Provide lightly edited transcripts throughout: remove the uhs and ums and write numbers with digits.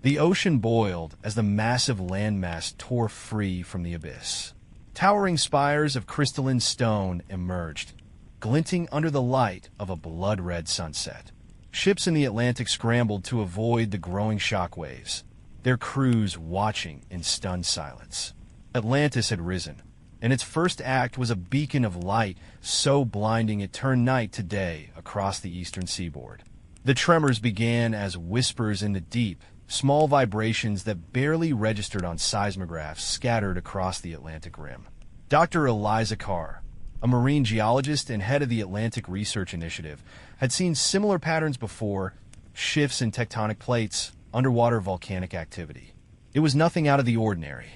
The ocean boiled as the massive landmass tore free from the abyss. Towering spires of crystalline stone emerged, glinting under the light of a blood-red sunset. Ships in the Atlantic scrambled to avoid the growing shockwaves, their crews watching in stunned silence. Atlantis had risen, and its first act was a beacon of light so blinding it turned night to day across the eastern seaboard. The tremors began as whispers in the deep, small vibrations that barely registered on seismographs scattered across the Atlantic rim. Dr. Eliza Carr, a marine geologist and head of the Atlantic Research Initiative, had seen similar patterns before: shifts in tectonic plates, underwater volcanic activity. It was nothing out of the ordinary.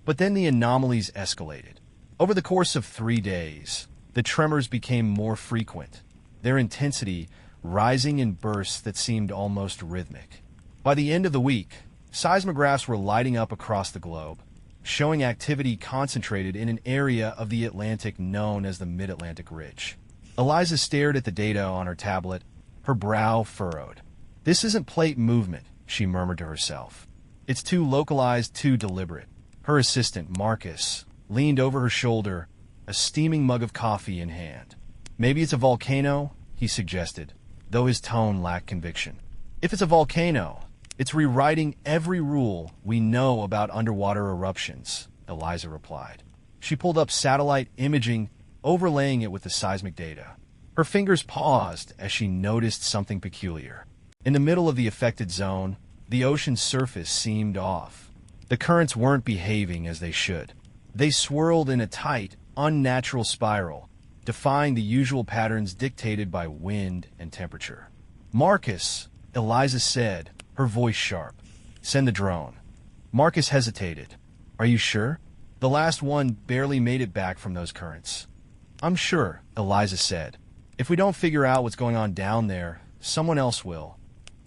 But then the anomalies escalated. Over the course of 3 days, the tremors became more frequent, their intensity rising in bursts that seemed almost rhythmic. By the end of the week, seismographs were lighting up across the globe, showing activity concentrated in an area of the Atlantic known as the Mid-Atlantic Ridge. Eliza stared at the data on her tablet, her brow furrowed. "This isn't plate movement," she murmured to herself. "It's too localized, too deliberate." Her assistant, Marcus, leaned over her shoulder, a steaming mug of coffee in hand. "Maybe it's a volcano," he suggested, though his tone lacked conviction. "If it's a volcano, it's rewriting every rule we know about underwater eruptions," Eliza replied. She pulled up satellite imaging, overlaying it with the seismic data. Her fingers paused as she noticed something peculiar. In the middle of the affected zone, the ocean's surface seemed off. The currents weren't behaving as they should. They swirled in a tight, unnatural spiral, defying the usual patterns dictated by wind and temperature. "Marcus," Eliza said, her voice sharp, "send the drone." Marcus hesitated. "Are you sure? The last one barely made it back from those currents." "I'm sure," Eliza said. "If we don't figure out what's going on down there, someone else will,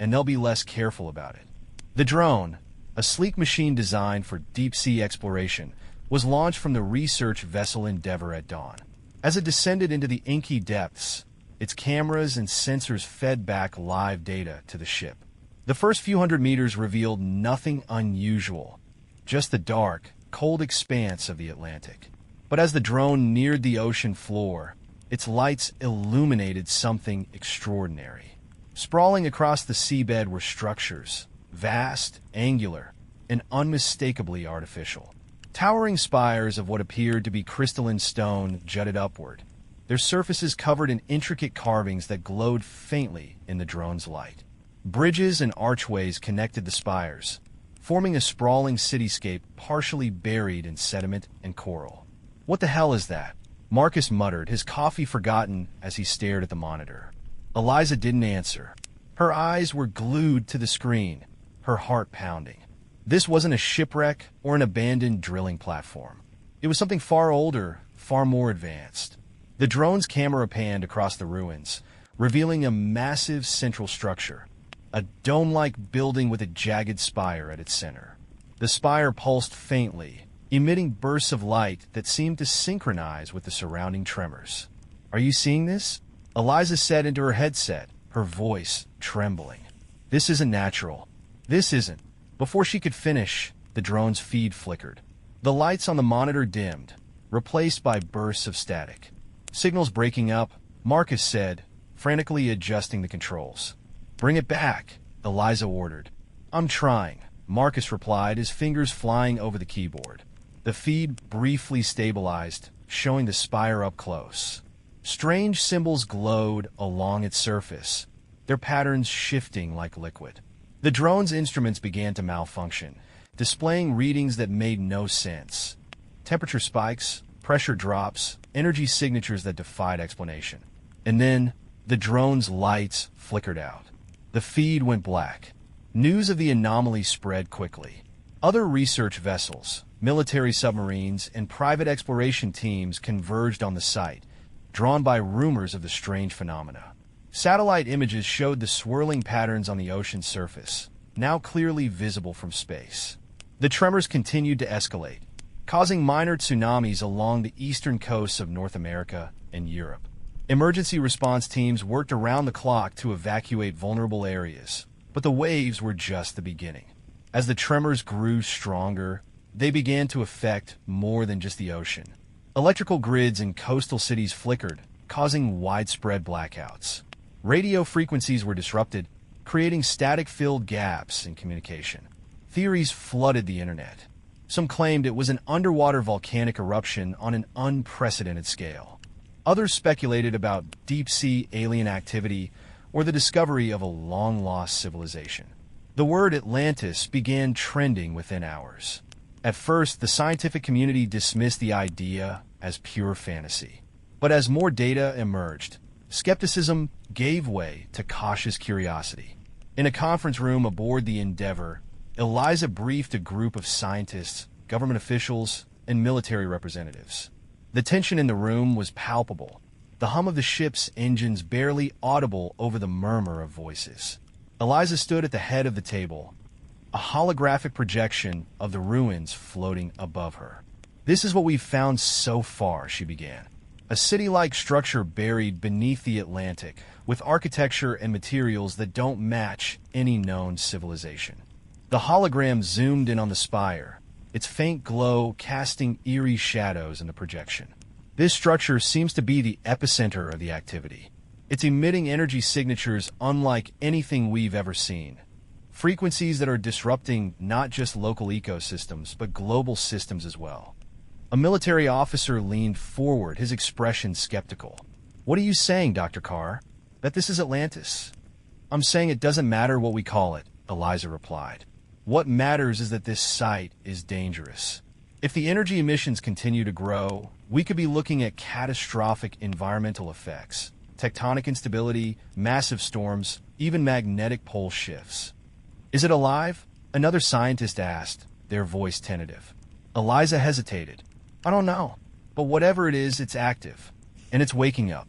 and they'll be less careful about it." The drone, a sleek machine designed for deep-sea exploration, was launched from the research vessel Endeavour at dawn. As it descended into the inky depths, its cameras and sensors fed back live data to the ship. The first few hundred meters revealed nothing unusual, just the dark, cold expanse of the Atlantic. But as the drone neared the ocean floor, its lights illuminated something extraordinary. Sprawling across the seabed were structures, vast, angular, and unmistakably artificial. Towering spires of what appeared to be crystalline stone jutted upward, their surfaces covered in intricate carvings that glowed faintly in the drone's light. Bridges and archways connected the spires, forming a sprawling cityscape partially buried in sediment and coral. "What the hell is that?" Marcus muttered, his coffee forgotten as he stared at the monitor. Eliza didn't answer. Her eyes were glued to the screen, her heart pounding. This wasn't a shipwreck or an abandoned drilling platform. It was something far older, far more advanced. The drone's camera panned across the ruins, revealing a massive central structure, a dome-like building with a jagged spire at its center. The spire pulsed faintly, emitting bursts of light that seemed to synchronize with the surrounding tremors. "Are you seeing this?" Eliza said into her headset, her voice trembling. "This isn't natural. This isn't." Before she could finish, the drone's feed flickered. The lights on the monitor dimmed, replaced by bursts of static. "Signals breaking up," Marcus said, frantically adjusting the controls. "Bring it back," Eliza ordered. "I'm trying," Marcus replied, his fingers flying over the keyboard. The feed briefly stabilized, showing the spire up close. Strange symbols glowed along its surface, their patterns shifting like liquid. The drone's instruments began to malfunction, displaying readings that made no sense. Temperature spikes, pressure drops, energy signatures that defied explanation. And then, the drone's lights flickered out. The feed went black. News of the anomaly spread quickly. Other research vessels, military submarines, and private exploration teams converged on the site, drawn by rumors of the strange phenomena. Satellite images showed the swirling patterns on the ocean's surface, now clearly visible from space. The tremors continued to escalate, causing minor tsunamis along the eastern coasts of North America and Europe. Emergency response teams worked around the clock to evacuate vulnerable areas, but the waves were just the beginning. As the tremors grew stronger, they began to affect more than just the ocean. Electrical grids in coastal cities flickered, causing widespread blackouts. Radio frequencies were disrupted, creating static-filled gaps in communication. Theories flooded the internet. Some claimed it was an underwater volcanic eruption on an unprecedented scale. Others speculated about deep-sea alien activity or the discovery of a long-lost civilization. The word Atlantis began trending within hours. At first, the scientific community dismissed the idea as pure fantasy. But as more data emerged, skepticism gave way to cautious curiosity. In a conference room aboard the Endeavour, Eliza briefed a group of scientists, government officials, and military representatives. The tension in the room was palpable, the hum of the ship's engines barely audible over the murmur of voices. Eliza stood at the head of the table, a holographic projection of the ruins floating above her. "This is what we've found so far," she began. "A city-like structure buried beneath the Atlantic, with architecture and materials that don't match any known civilization." The hologram zoomed in on the spire, its faint glow casting eerie shadows in the projection. This structure seems to be the epicenter of the activity. It's emitting energy signatures unlike anything we've ever seen. Frequencies that are disrupting not just local ecosystems, but global systems as well. A military officer leaned forward, his expression skeptical. "What are you saying, Dr. Carr? That this is Atlantis?" "I'm saying it doesn't matter what we call it," Eliza replied. "What matters is that this site is dangerous. If the energy emissions continue to grow, we could be looking at catastrophic environmental effects, tectonic instability, massive storms, even magnetic pole shifts." "Is it alive?" another scientist asked, their voice tentative. Eliza hesitated. "I don't know, but whatever it is, it's active, and it's waking up."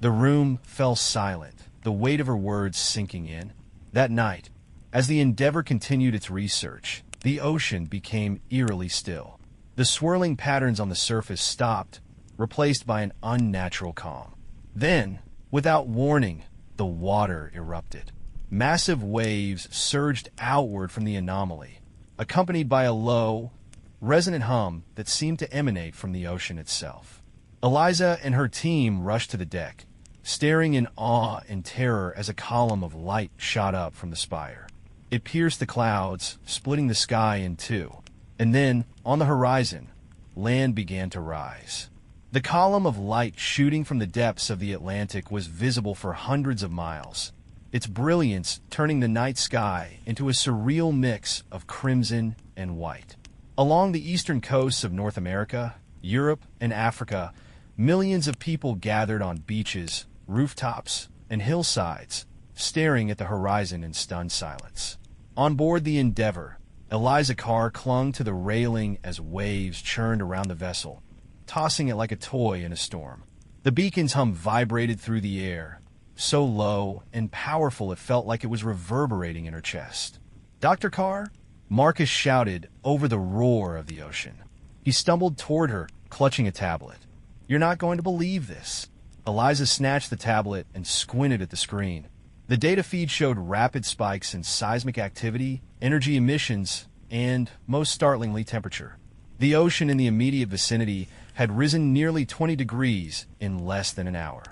The room fell silent, the weight of her words sinking in. That night, as the Endeavour continued its research, the ocean became eerily still. The swirling patterns on the surface stopped, replaced by an unnatural calm. Then, without warning, the water erupted. Massive waves surged outward from the anomaly, accompanied by a low, resonant hum that seemed to emanate from the ocean itself. Eliza and her team rushed to the deck, staring in awe and terror as a column of light shot up from the spire. It pierced the clouds, splitting the sky in two, and then, on the horizon, land began to rise. The column of light shooting from the depths of the Atlantic was visible for hundreds of miles, its brilliance turning the night sky into a surreal mix of crimson and white. Along the eastern coasts of North America, Europe, and Africa, millions of people gathered on beaches, rooftops, and hillsides, staring at the horizon in stunned silence. On board the Endeavour, Eliza Carr clung to the railing as waves churned around the vessel, tossing it like a toy in a storm. The beacon's hum vibrated through the air, so low and powerful it felt like it was reverberating in her chest. "Dr. Carr?" Marcus shouted over the roar of the ocean. He stumbled toward her, clutching a tablet. "You're not going to believe this." Eliza snatched the tablet and squinted at the screen. The data feed showed rapid spikes in seismic activity, energy emissions, and, most startlingly, temperature. The ocean in the immediate vicinity had risen nearly 20 degrees in less than an hour.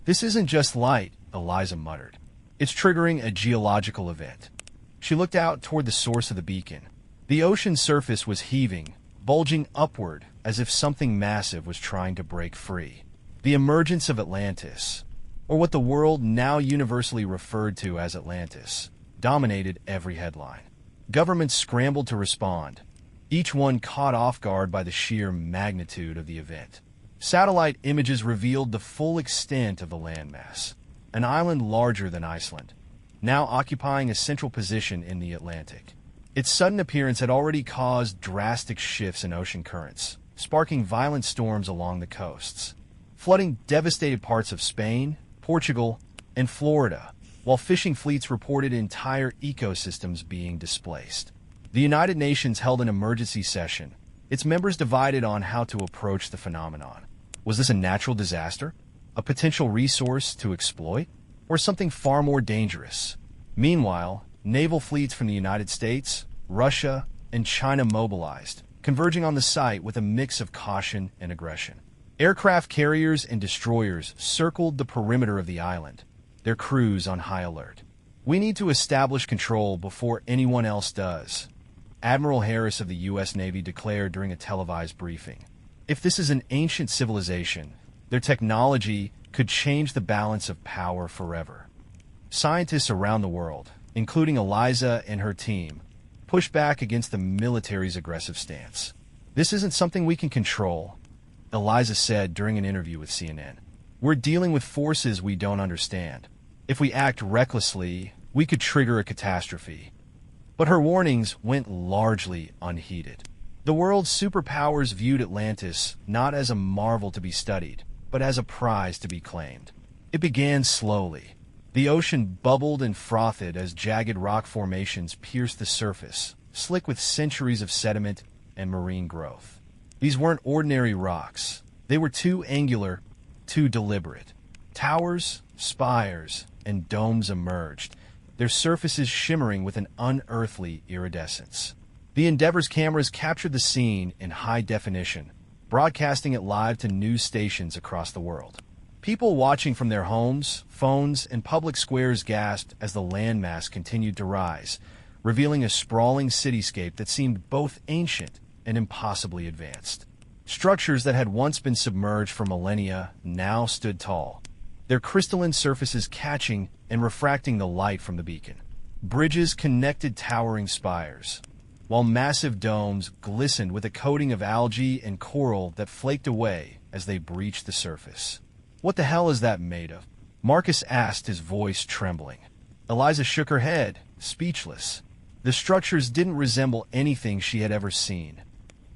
"This isn't just light," Eliza muttered. "It's triggering a geological event." She looked out toward the source of the beacon. The ocean surface was heaving, bulging upward as if something massive was trying to break free. The emergence of Atlantis, or what the world now universally referred to as Atlantis, dominated every headline. Governments scrambled to respond, each one caught off guard by the sheer magnitude of the event. Satellite images revealed the full extent of the landmass, an island larger than Iceland, now occupying a central position in the Atlantic. Its sudden appearance had already caused drastic shifts in ocean currents, sparking violent storms along the coasts, flooding devastated parts of Spain, Portugal, and Florida, while fishing fleets reported entire ecosystems being displaced. The United Nations held an emergency session, its members divided on how to approach the phenomenon. Was this a natural disaster? A potential resource to exploit? Or something far more dangerous? Meanwhile, naval fleets from the United States, Russia, and China mobilized, converging on the site with a mix of caution and aggression. Aircraft carriers and destroyers circled the perimeter of the island, their crews on high alert. "We need to establish control before anyone else does," Admiral Harris of the U.S. Navy declared during a televised briefing. If this is an ancient civilization, their technology could change the balance of power forever. Scientists around the world, including Eliza and her team, push back against the military's aggressive stance. "This isn't something we can control," Eliza said during an interview with CNN. "We're dealing with forces we don't understand. If we act recklessly, we could trigger a catastrophe." But her warnings went largely unheeded. The world's superpowers viewed Atlantis not as a marvel to be studied, but as a prize to be claimed. It began slowly. The ocean bubbled and frothed as jagged rock formations pierced the surface, slick with centuries of sediment and marine growth. These weren't ordinary rocks. They were too angular, too deliberate. Towers, spires, and domes emerged, their surfaces shimmering with an unearthly iridescence. The Endeavor's cameras captured the scene in high definition, broadcasting it live to news stations across the world. People watching from their homes, phones, and public squares gasped as the landmass continued to rise, revealing a sprawling cityscape that seemed both ancient and impossibly advanced. Structures that had once been submerged for millennia now stood tall, their crystalline surfaces catching and refracting the light from the beacon. Bridges connected towering spires, while massive domes glistened with a coating of algae and coral that flaked away as they breached the surface. "What the hell is that made of?" Marcus asked, his voice trembling. Eliza shook her head, speechless. The structures didn't resemble anything she had ever seen.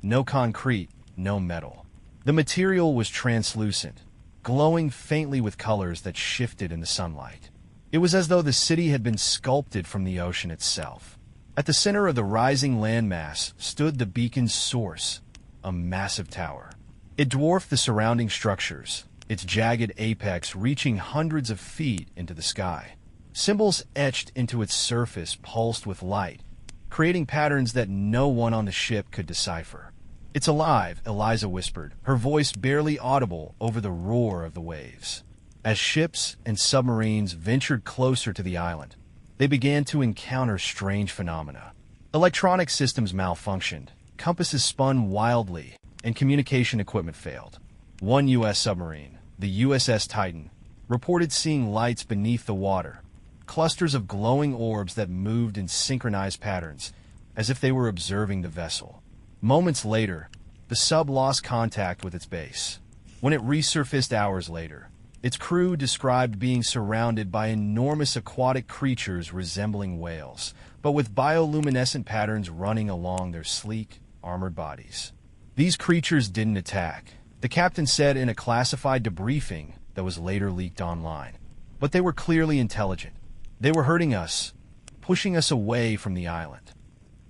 No concrete, no metal. The material was translucent, glowing faintly with colors that shifted in the sunlight. It was as though the city had been sculpted from the ocean itself. At the center of the rising landmass stood the beacon's source, a massive tower. It dwarfed the surrounding structures, its jagged apex reaching hundreds of feet into the sky. Symbols etched into its surface pulsed with light, creating patterns that no one on the ship could decipher. "It's alive," Eliza whispered, her voice barely audible over the roar of the waves. As ships and submarines ventured closer to the island, they began to encounter strange phenomena. Electronic systems malfunctioned, compasses spun wildly, and communication equipment failed. One U.S. submarine, the USS Titan, reported seeing lights beneath the water, clusters of glowing orbs that moved in synchronized patterns, as if they were observing the vessel. Moments later, the sub lost contact with its base. When it resurfaced hours later, its crew described being surrounded by enormous aquatic creatures resembling whales, but with bioluminescent patterns running along their sleek, armored bodies. These creatures didn't attack, the captain said in a classified debriefing that was later leaked online. But they were clearly intelligent. They were hurting us, pushing us away from the island.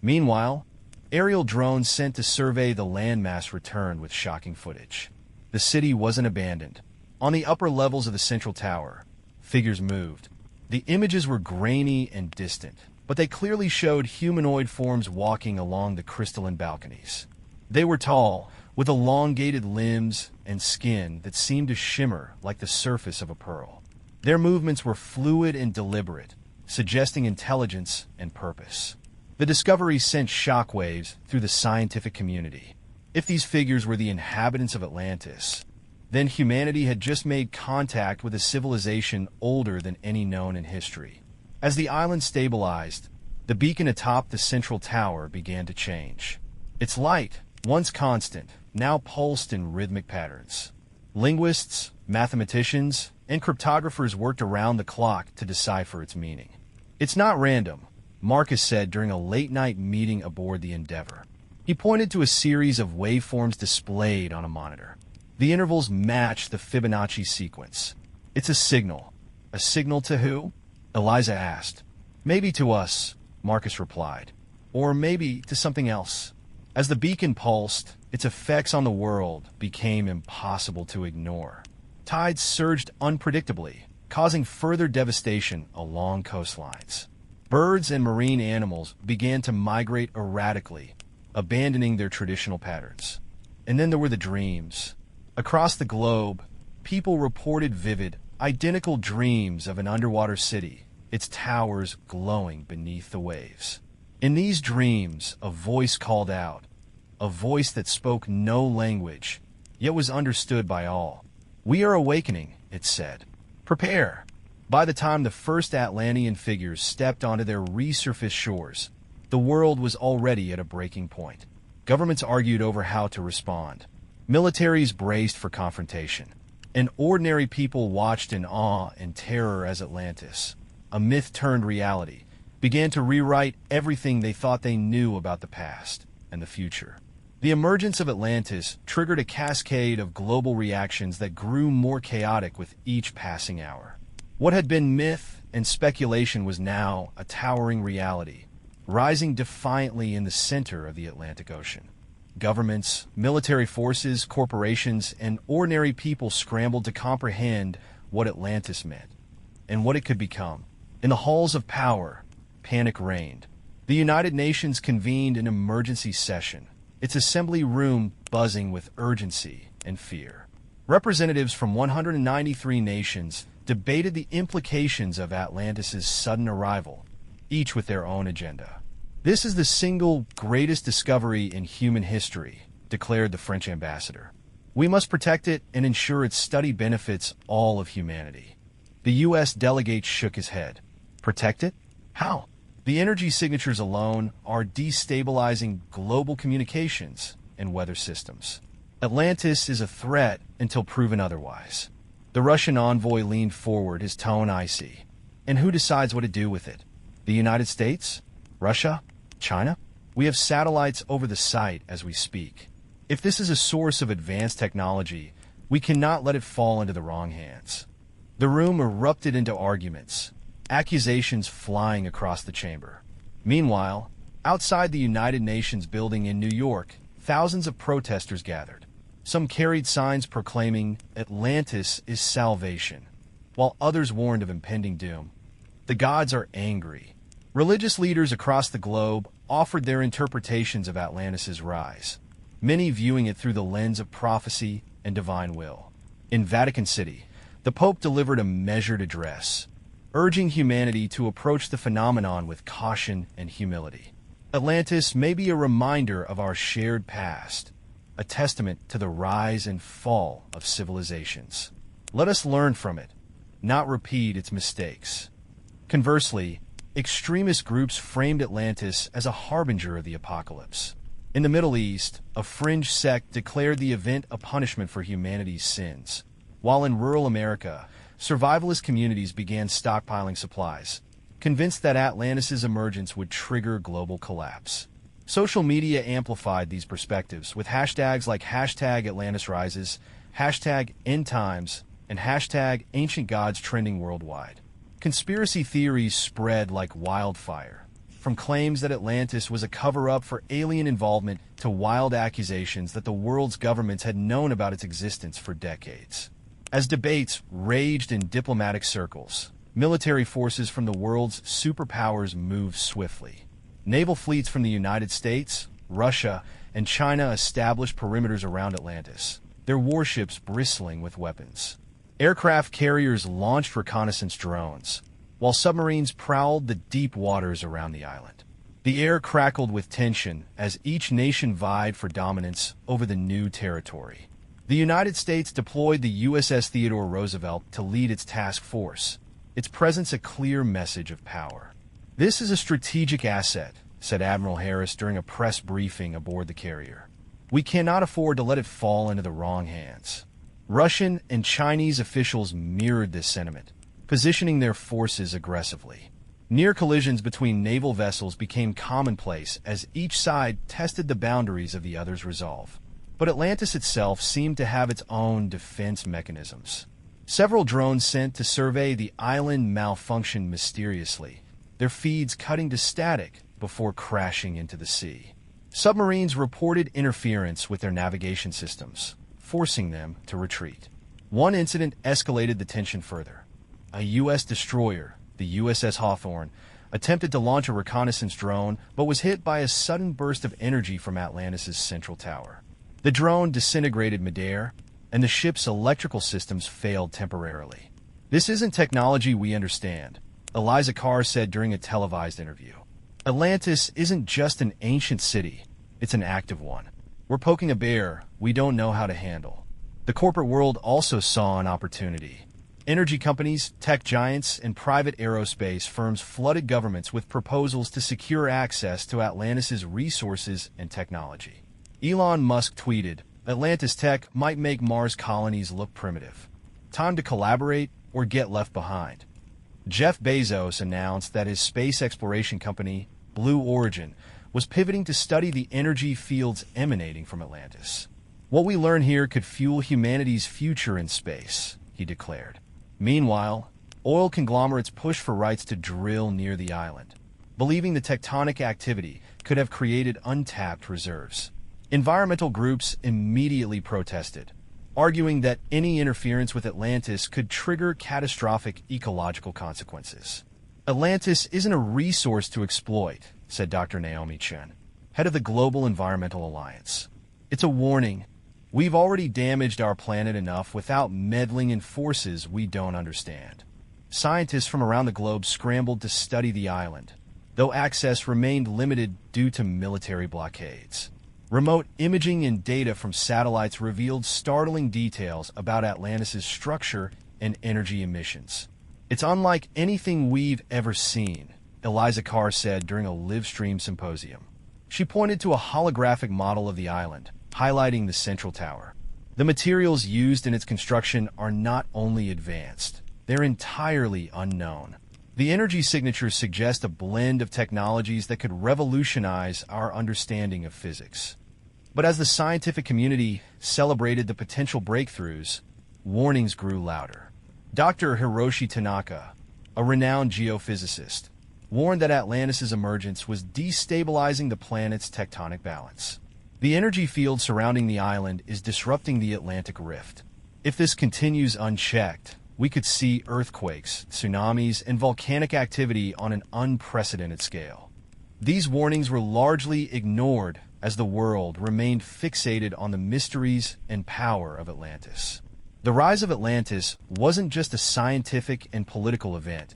Meanwhile, aerial drones sent to survey the landmass returned with shocking footage. The city wasn't abandoned. On the upper levels of the central tower, figures moved. The images were grainy and distant, but they clearly showed humanoid forms walking along the crystalline balconies. They were tall, with elongated limbs and skin that seemed to shimmer like the surface of a pearl. Their movements were fluid and deliberate, suggesting intelligence and purpose. The discovery sent shockwaves through the scientific community. If these figures were the inhabitants of Atlantis, then humanity had just made contact with a civilization older than any known in history. As the island stabilized, the beacon atop the central tower began to change. Its light, once constant, now pulsed in rhythmic patterns. Linguists, mathematicians, and cryptographers worked around the clock to decipher its meaning. "It's not random," Marcus said during a late-night meeting aboard the Endeavor. He pointed to a series of waveforms displayed on a monitor. The intervals matched the Fibonacci sequence. "It's a signal." "A signal to who?" Eliza asked. "Maybe to us," Marcus replied. "Or maybe to something else." As the beacon pulsed, its effects on the world became impossible to ignore. Tides surged unpredictably, causing further devastation along coastlines. Birds and marine animals began to migrate erratically, abandoning their traditional patterns. And then there were the dreams. Across the globe, people reported vivid, identical dreams of an underwater city, its towers glowing beneath the waves. In these dreams, a voice called out, a voice that spoke no language, yet was understood by all. "We are awakening," it said. "Prepare." By the time the first Atlantean figures stepped onto their resurfaced shores, the world was already at a breaking point. Governments argued over how to respond. Militaries braced for confrontation. And ordinary people watched in awe and terror as Atlantis, a myth turned reality, began to rewrite everything they thought they knew about the past and the future. The emergence of Atlantis triggered a cascade of global reactions that grew more chaotic with each passing hour. What had been myth and speculation was now a towering reality, rising defiantly in the center of the Atlantic Ocean. Governments, military forces, corporations, and ordinary people scrambled to comprehend what Atlantis meant and what it could become. In the halls of power, panic reigned. The United Nations convened an emergency session, its assembly room buzzing with urgency and fear. Representatives from 193 nations debated the implications of Atlantis' sudden arrival, each with their own agenda. "This is the single greatest discovery in human history," declared the French ambassador. "We must protect it and ensure its study benefits all of humanity." The U.S. delegate shook his head. "Protect it? How? The energy signatures alone are destabilizing global communications and weather systems. Atlantis is a threat until proven otherwise." The Russian envoy leaned forward, his tone icy. "And who decides what to do with it? The United States? Russia? China? We have satellites over the site as we speak. If this is a source of advanced technology, we cannot let it fall into the wrong hands." The room erupted into arguments, accusations flying across the chamber. Meanwhile, outside the United Nations building in New York, thousands of protesters gathered. Some carried signs proclaiming "Atlantis is salvation," while others warned of impending doom. The gods are angry. Religious leaders across the globe offered their interpretations of Atlantis' rise, many viewing it through the lens of prophecy and divine will. In Vatican City, the Pope delivered a measured address, urging humanity to approach the phenomenon with caution and humility. Atlantis may be a reminder of our shared past, a testament to the rise and fall of civilizations. Let us learn from it, not repeat its mistakes. Conversely, extremist groups framed Atlantis as a harbinger of the apocalypse. In the Middle East, a fringe sect declared the event a punishment for humanity's sins, while in rural America, survivalist communities began stockpiling supplies, convinced that Atlantis' emergence would trigger global collapse. Social media amplified these perspectives with hashtags like #AtlantisRises, #EndTimes, and #AncientGods trending worldwide. Conspiracy theories spread like wildfire, from claims that Atlantis was a cover-up for alien involvement to wild accusations that the world's governments had known about its existence for decades. As debates raged in diplomatic circles, military forces from the world's superpowers moved swiftly. Naval fleets from the United States, Russia, and China established perimeters around Atlantis, their warships bristling with weapons. Aircraft carriers launched reconnaissance drones, while submarines prowled the deep waters around the island. The air crackled with tension as each nation vied for dominance over the new territory. The United States deployed the USS Theodore Roosevelt to lead its task force, its presence a clear message of power. "This is a strategic asset," said Admiral Harris during a press briefing aboard the carrier. "We cannot afford to let it fall into the wrong hands." Russian and Chinese officials mirrored this sentiment, positioning their forces aggressively. Near collisions between naval vessels became commonplace as each side tested the boundaries of the other's resolve. But Atlantis itself seemed to have its own defense mechanisms. Several drones sent to survey the island malfunctioned mysteriously, their feeds cutting to static before crashing into the sea. Submarines reported interference with their navigation systems, forcing them to retreat. One incident escalated the tension further. A U.S. destroyer, the USS Hawthorne, attempted to launch a reconnaissance drone but was hit by a sudden burst of energy from Atlantis' central tower. The drone disintegrated midair, and the ship's electrical systems failed temporarily. "This isn't technology we understand," Eliza Carr said during a televised interview. "Atlantis isn't just an ancient city, it's an active one. We're poking a bear we don't know how to handle." The corporate world also saw an opportunity. Energy companies, tech giants, and private aerospace firms flooded governments with proposals to secure access to Atlantis' resources and technology. Elon Musk tweeted, "Atlantis tech might make Mars colonies look primitive. Time to collaborate or get left behind." Jeff Bezos announced that his space exploration company, Blue Origin, was pivoting to study the energy fields emanating from Atlantis. "What we learn here could fuel humanity's future in space," he declared. Meanwhile, oil conglomerates push for rights to drill near the island, believing the tectonic activity could have created untapped reserves. Environmental groups immediately protested, arguing that any interference with Atlantis could trigger catastrophic ecological consequences. "Atlantis isn't a resource to exploit," said Dr. Naomi Chen, head of the Global Environmental Alliance. "It's a warning. We've already damaged our planet enough without meddling in forces we don't understand." Scientists from around the globe scrambled to study the island, though access remained limited due to military blockades. Remote imaging and data from satellites revealed startling details about Atlantis' structure and energy emissions. "It's unlike anything we've ever seen," Eliza Carr said during a live-stream symposium. She pointed to a holographic model of the island, highlighting the central tower. The materials used in its construction are not only advanced, they're entirely unknown. The energy signatures suggest a blend of technologies that could revolutionize our understanding of physics. But as the scientific community celebrated the potential breakthroughs, warnings grew louder. Dr. Hiroshi Tanaka, a renowned geophysicist, warned that Atlantis' emergence was destabilizing the planet's tectonic balance. "The energy field surrounding the island is disrupting the Atlantic Rift. If this continues unchecked, we could see earthquakes, tsunamis, and volcanic activity on an unprecedented scale." These warnings were largely ignored as the world remained fixated on the mysteries and power of Atlantis. The rise of Atlantis wasn't just a scientific and political event,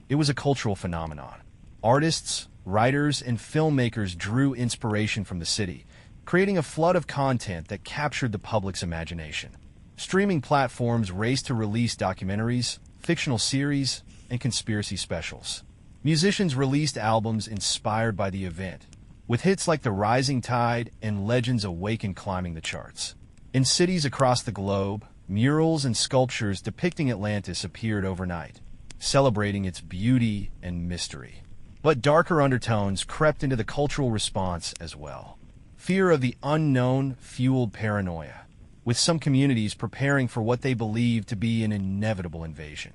it was a cultural phenomenon. Artists, writers, and filmmakers drew inspiration from the city, creating a flood of content that captured the public's imagination. Streaming platforms raced to release documentaries, fictional series, and conspiracy specials. Musicians released albums inspired by the event, with hits like The Rising Tide and Legends Awaken climbing the charts. In cities across the globe, murals and sculptures depicting Atlantis appeared overnight, celebrating its beauty and mystery. But darker undertones crept into the cultural response as well. Fear of the unknown fueled paranoia, with some communities preparing for what they believed to be an inevitable invasion.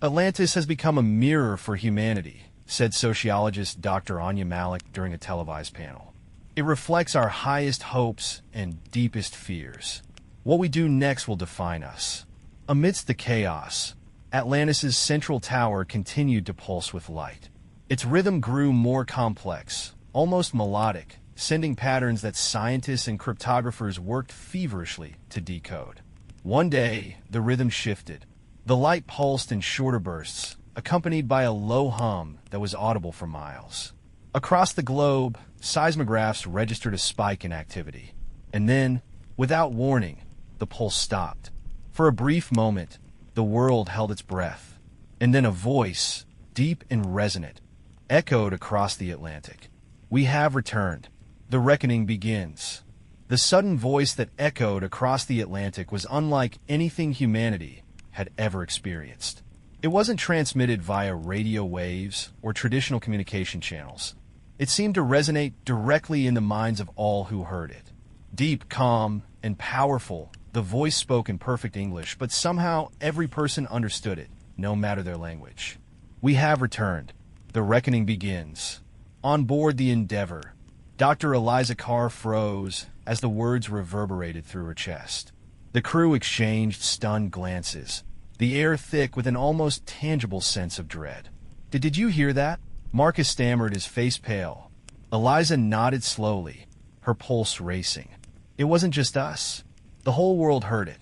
"Atlantis has become a mirror for humanity," said sociologist Dr. Anya Malik during a televised panel. "It reflects our highest hopes and deepest fears. What we do next will define us." Amidst the chaos, Atlantis' central tower continued to pulse with light. Its rhythm grew more complex, almost melodic, sending patterns that scientists and cryptographers worked feverishly to decode. One day, the rhythm shifted. The light pulsed in shorter bursts, accompanied by a low hum that was audible for miles. Across the globe, seismographs registered a spike in activity. And then, without warning, the pulse stopped. For a brief moment, the world held its breath. And then a voice, deep and resonant, echoed across the Atlantic. "We have returned. The reckoning begins." The sudden voice that echoed across the Atlantic was unlike anything humanity had ever experienced. It wasn't transmitted via radio waves or traditional communication channels. It seemed to resonate directly in the minds of all who heard it. Deep, calm, and powerful, the voice spoke in perfect English, but somehow every person understood it, no matter their language. "We have returned. The reckoning begins." On board the Endeavour, Dr. Eliza Carr froze as the words reverberated through her chest. The crew exchanged stunned glances, the air thick with an almost tangible sense of dread. Did you hear that?" Marcus stammered, his face pale. Eliza nodded slowly, her pulse racing. It wasn't just us. The whole world heard it.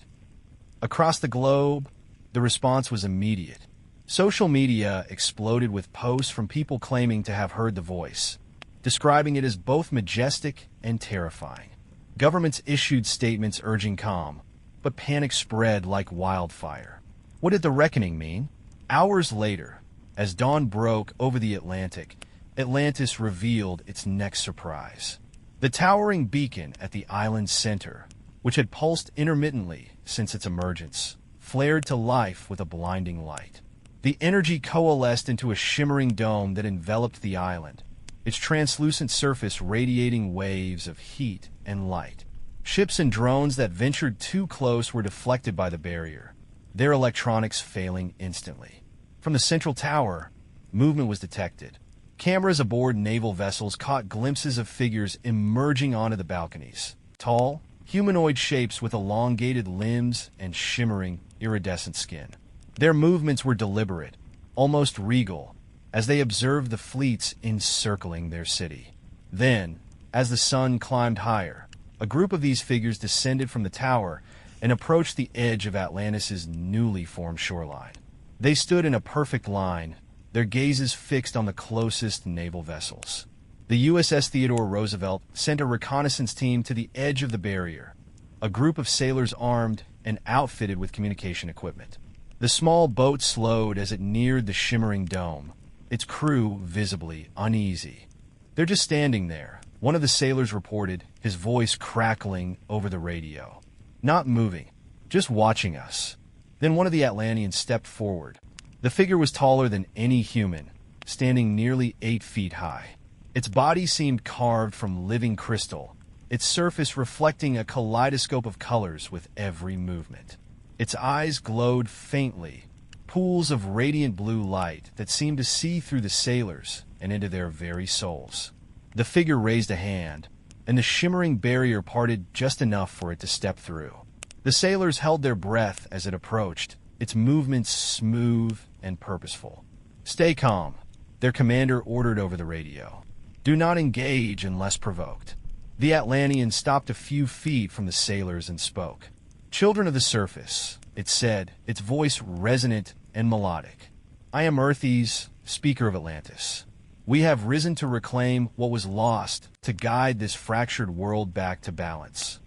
Across the globe, the response was immediate. Social media exploded with posts from people claiming to have heard the voice, describing it as both majestic and terrifying. Governments issued statements urging calm, but panic spread like wildfire. What did the reckoning mean? Hours later, as dawn broke over the Atlantic, Atlantis revealed its next surprise. The towering beacon at the island's center, which had pulsed intermittently since its emergence, flared to life with a blinding light. The energy coalesced into a shimmering dome that enveloped the island, its translucent surface radiating waves of heat and light. Ships and drones that ventured too close were deflected by the barrier, their electronics failing instantly. From the central tower, movement was detected. Cameras aboard naval vessels caught glimpses of figures emerging onto the balconies. Tall, humanoid shapes with elongated limbs and shimmering, iridescent skin. Their movements were deliberate, almost regal, as they observed the fleets encircling their city. Then, as the sun climbed higher, a group of these figures descended from the tower and approached the edge of Atlantis' newly formed shoreline. They stood in a perfect line, their gazes fixed on the closest naval vessels. The USS Theodore Roosevelt sent a reconnaissance team to the edge of the barrier, a group of sailors armed and outfitted with communication equipment. The small boat slowed as it neared the shimmering dome, its crew visibly uneasy. "They're just standing there," one of the sailors reported, his voice crackling over the radio. "Not moving, just watching us." Then one of the Atlanteans stepped forward. The figure was taller than any human, standing nearly 8 feet high. Its body seemed carved from living crystal, its surface reflecting a kaleidoscope of colors with every movement. Its eyes glowed faintly, pools of radiant blue light that seemed to see through the sailors and into their very souls. The figure raised a hand, and the shimmering barrier parted just enough for it to step through. The sailors held their breath as it approached, its movements smooth and purposeful. "Stay calm," their commander ordered over the radio. "Do not engage unless provoked." The Atlantean stopped a few feet from the sailors and spoke. "Children of the surface," it said, its voice resonant and melodic. "I am Earthes, speaker of Atlantis. We have risen to reclaim what was lost, to guide this fractured world back to balance,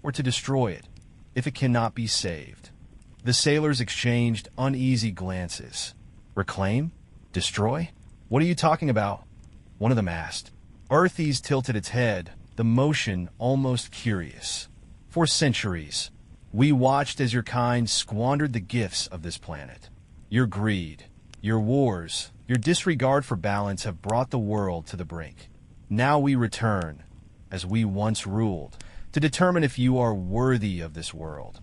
or to destroy it, if it cannot be saved." The sailors exchanged uneasy glances. "Reclaim? Destroy? What are you talking about?" One of them asked. Earthes tilted its head, the motion almost curious. "For centuries, we watched as your kind squandered the gifts of this planet. Your greed, your wars, your disregard for balance have brought the world to the brink. Now we return, as we once ruled, to determine if you are worthy of this world,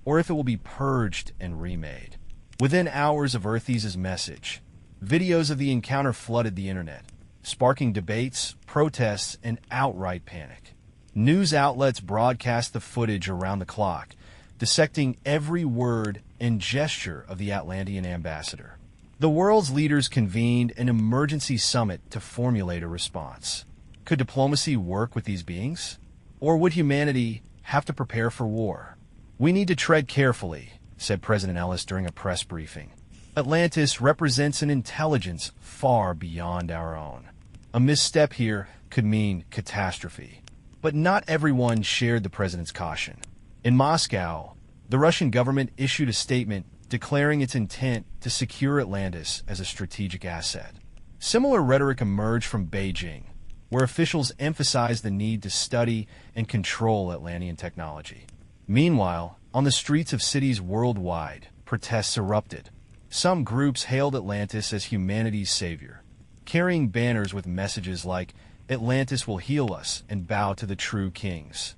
or if it will be purged and remade." Within hours of Earthes' message, videos of the encounter flooded the internet, sparking debates, protests, and outright panic. News outlets broadcast the footage around the clock, dissecting every word and gesture of the Atlantean ambassador. The world's leaders convened an emergency summit to formulate a response. Could diplomacy work with these beings? Or would humanity have to prepare for war? "We need to tread carefully," said President Ellis during a press briefing. "Atlantis represents an intelligence far beyond our own. A misstep here could mean catastrophe." But not everyone shared the president's caution. In Moscow, the Russian government issued a statement declaring its intent to secure Atlantis as a strategic asset. Similar rhetoric emerged from Beijing, where officials emphasized the need to study and control Atlantean technology. Meanwhile, on the streets of cities worldwide, protests erupted. Some groups hailed Atlantis as humanity's savior, carrying banners with messages like, "Atlantis will heal us and bow to the true kings."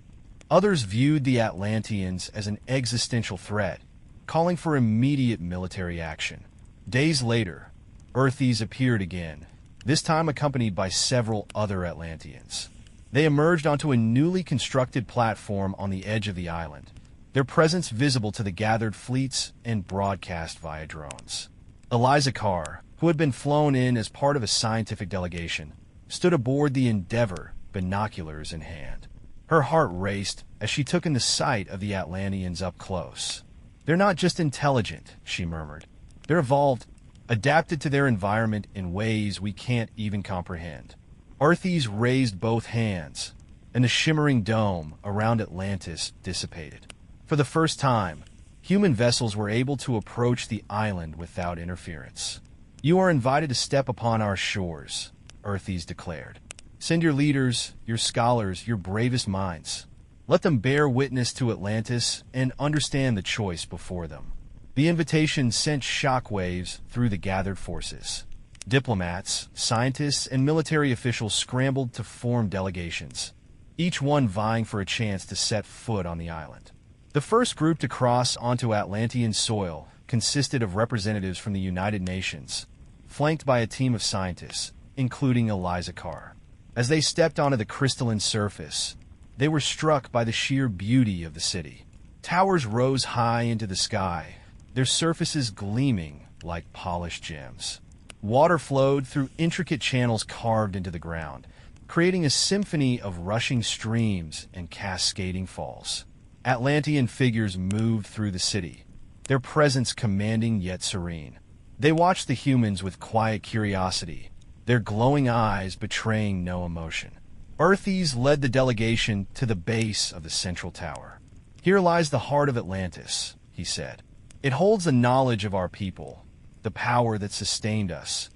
Others viewed the Atlanteans as an existential threat, calling for immediate military action. Days later, Earthes appeared again, this time accompanied by several other Atlanteans. They emerged onto a newly constructed platform on the edge of the island, their presence visible to the gathered fleets and broadcast via drones. Eliza Carr, who had been flown in as part of a scientific delegation, stood aboard the Endeavour, binoculars in hand. Her heart raced as she took in the sight of the Atlanteans up close. "They're not just intelligent," she murmured. "They're evolved, adapted to their environment in ways we can't even comprehend." Arthes raised both hands, and the shimmering dome around Atlantis dissipated. For the first time, human vessels were able to approach the island without interference. "You are invited to step upon our shores," Arthes declared. "Send your leaders, your scholars, your bravest minds. Let them bear witness to Atlantis and understand the choice before them." The invitation sent shockwaves through the gathered forces. Diplomats, scientists, and military officials scrambled to form delegations, each one vying for a chance to set foot on the island. The first group to cross onto Atlantean soil consisted of representatives from the United Nations, flanked by a team of scientists, including Eliza Carr. As they stepped onto the crystalline surface, they were struck by the sheer beauty of the city. Towers rose high into the sky, their surfaces gleaming like polished gems. Water flowed through intricate channels carved into the ground, creating a symphony of rushing streams and cascading falls. Atlantean figures moved through the city, their presence commanding yet serene. They watched the humans with quiet curiosity, their glowing eyes betraying no emotion. Arthes led the delegation to the base of the central tower. "Here lies the heart of Atlantis," he said. "It holds the knowledge of our people, the power that sustained us,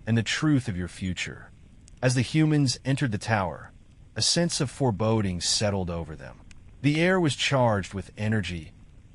and the truth of your future." As the humans entered the tower, a sense of foreboding settled over them. The air was charged with energy,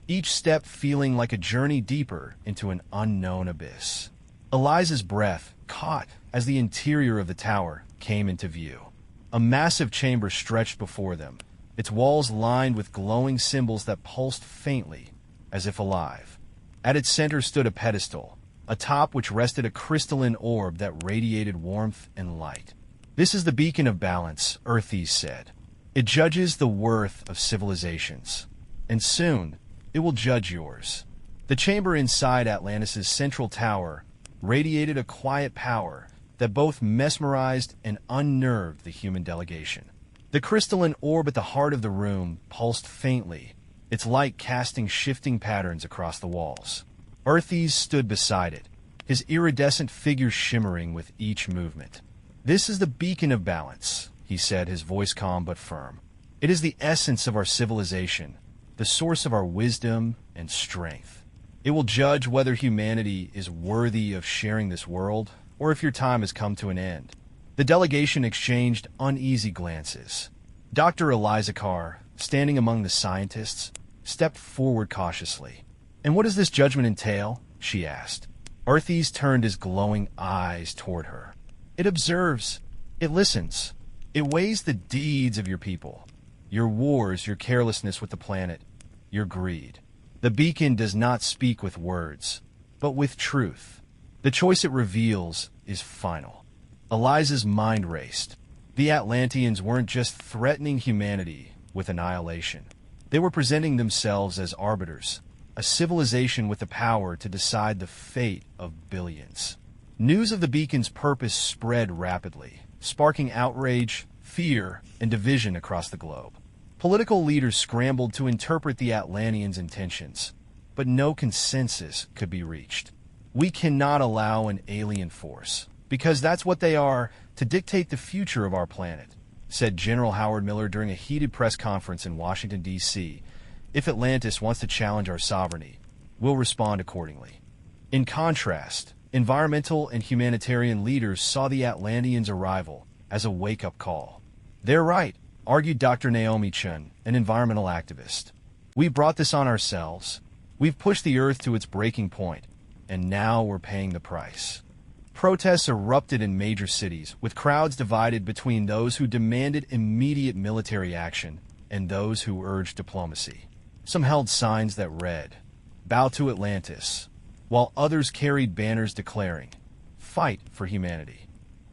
each step feeling like a journey deeper into an unknown abyss. Eliza's breath caught as the interior of the tower came into view. A massive chamber stretched before them, its walls lined with glowing symbols that pulsed faintly, as if alive. At its center stood a pedestal, atop which rested a crystalline orb that radiated warmth and light. "This is the beacon of balance," Arthes said. "It judges the worth of civilizations, and soon it will judge yours." The chamber inside Atlantis' central tower radiated a quiet power that both mesmerized and unnerved the human delegation. The crystalline orb at the heart of the room pulsed faintly, its light casting shifting patterns across the walls. Arthes stood beside it, his iridescent figure shimmering with each movement. "This is the beacon of balance," he said, his voice calm but firm. "It is the essence of our civilization, the source of our wisdom and strength. It will judge whether humanity is worthy of sharing this world, or if your time has come to an end." The delegation exchanged uneasy glances. Dr. Eliza Carr, standing among the scientists, stepped forward cautiously. "And what does this judgment entail?" she asked. Arthes turned his glowing eyes toward her. "It observes, it listens, it weighs the deeds of your people, your wars, your carelessness with the planet, your greed. The beacon does not speak with words, but with truth. The choice it reveals is final." Eliza's mind raced. The Atlanteans weren't just threatening humanity with annihilation. They were presenting themselves as arbiters, a civilization with the power to decide the fate of billions. News of the beacon's purpose spread rapidly, sparking outrage, fear, and division across the globe. Political leaders scrambled to interpret the Atlanteans' intentions, but no consensus could be reached. "We cannot allow an alien force, because that's what they are, to dictate the future of our planet," said General Howard Miller during a heated press conference in Washington, D.C. "If Atlantis wants to challenge our sovereignty, we'll respond accordingly." In contrast, environmental and humanitarian leaders saw the Atlanteans' arrival as a wake-up call. "They're right," argued Dr. Naomi Chun, an environmental activist. "We brought this on ourselves. We've pushed the Earth to its breaking point, and now we're paying the price." Protests erupted in major cities, with crowds divided between those who demanded immediate military action and those who urged diplomacy. Some held signs that read, "Bow to Atlantis," while others carried banners declaring, "Fight for humanity."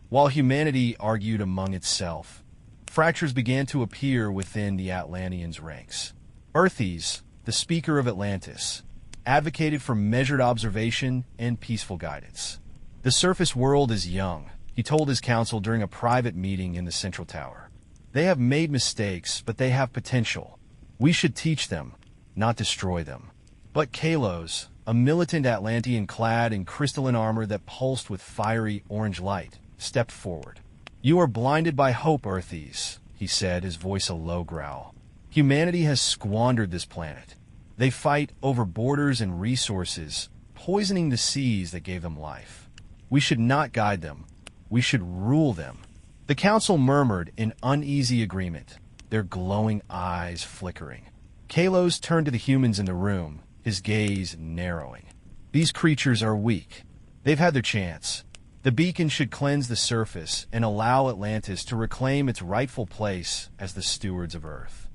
While humanity argued among itself, fractures began to appear within the Atlanteans' ranks. Arthes, the speaker of Atlantis, advocated for measured observation and peaceful guidance. The surface world is young, he told his council during a private meeting in the central tower. They have made mistakes, but they have potential. We should teach them, not destroy them. But Kalos, a militant Atlantean clad in crystalline armor that pulsed with fiery orange light, stepped forward. You are blinded by hope, Earthies, he said, his voice a low growl. Humanity has squandered this planet. They fight over borders and resources, poisoning the seas that gave them life. We should not guide them. We should rule them. The council murmured in uneasy agreement, their glowing eyes flickering. Kalos turned to the humans in the room, his gaze narrowing. These creatures are weak. They've had their chance. The beacon should cleanse the surface and allow Atlantis to reclaim its rightful place as the stewards of Earth.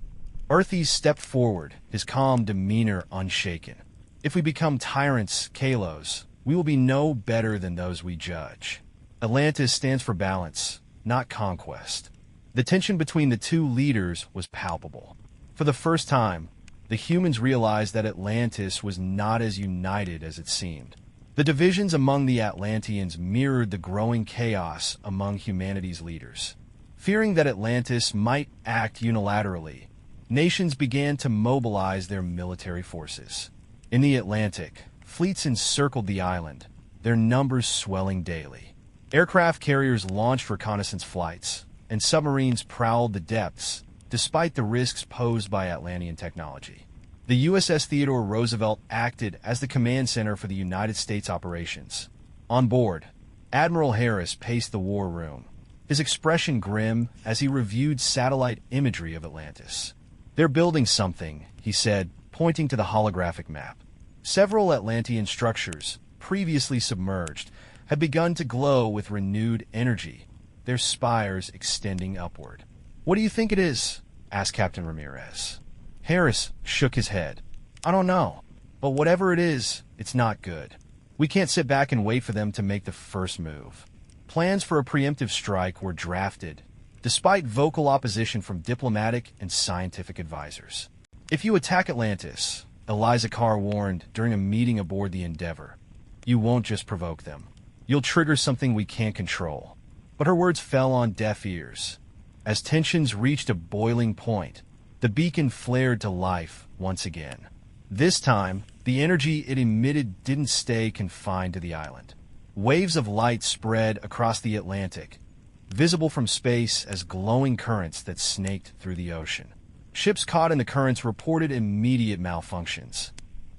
Earthies stepped forward, his calm demeanor unshaken. If we become tyrants, Kalos, we will be no better than those we judge. Atlantis stands for balance, not conquest. The tension between the two leaders was palpable. For the first time, the humans realized that Atlantis was not as united as it seemed. The divisions among the Atlanteans mirrored the growing chaos among humanity's leaders. Fearing that Atlantis might act unilaterally, nations began to mobilize their military forces. In the Atlantic, fleets encircled the island, their numbers swelling daily. Aircraft carriers launched reconnaissance flights, and submarines prowled the depths, despite the risks posed by Atlantean technology. The USS Theodore Roosevelt acted as the command center for the United States operations. On board, Admiral Harris paced the war room, his expression grim as he reviewed satellite imagery of Atlantis. They're building something, he said, pointing to the holographic map. Several Atlantean structures, previously submerged, had begun to glow with renewed energy, their spires extending upward. What do you think it is? Asked Captain Ramirez. Harris shook his head. I don't know, but whatever it is, it's not good. We can't sit back and wait for them to make the first move. Plans for a preemptive strike were drafted, despite vocal opposition from diplomatic and scientific advisors. If you attack Atlantis, Eliza Carr warned during a meeting aboard the Endeavor, you won't just provoke them. You'll trigger something we can't control. But her words fell on deaf ears. As tensions reached a boiling point, the beacon flared to life once again. This time, the energy it emitted didn't stay confined to the island. Waves of light spread across the Atlantic, visible from space as glowing currents that snaked through the ocean. Ships caught in the currents reported immediate malfunctions.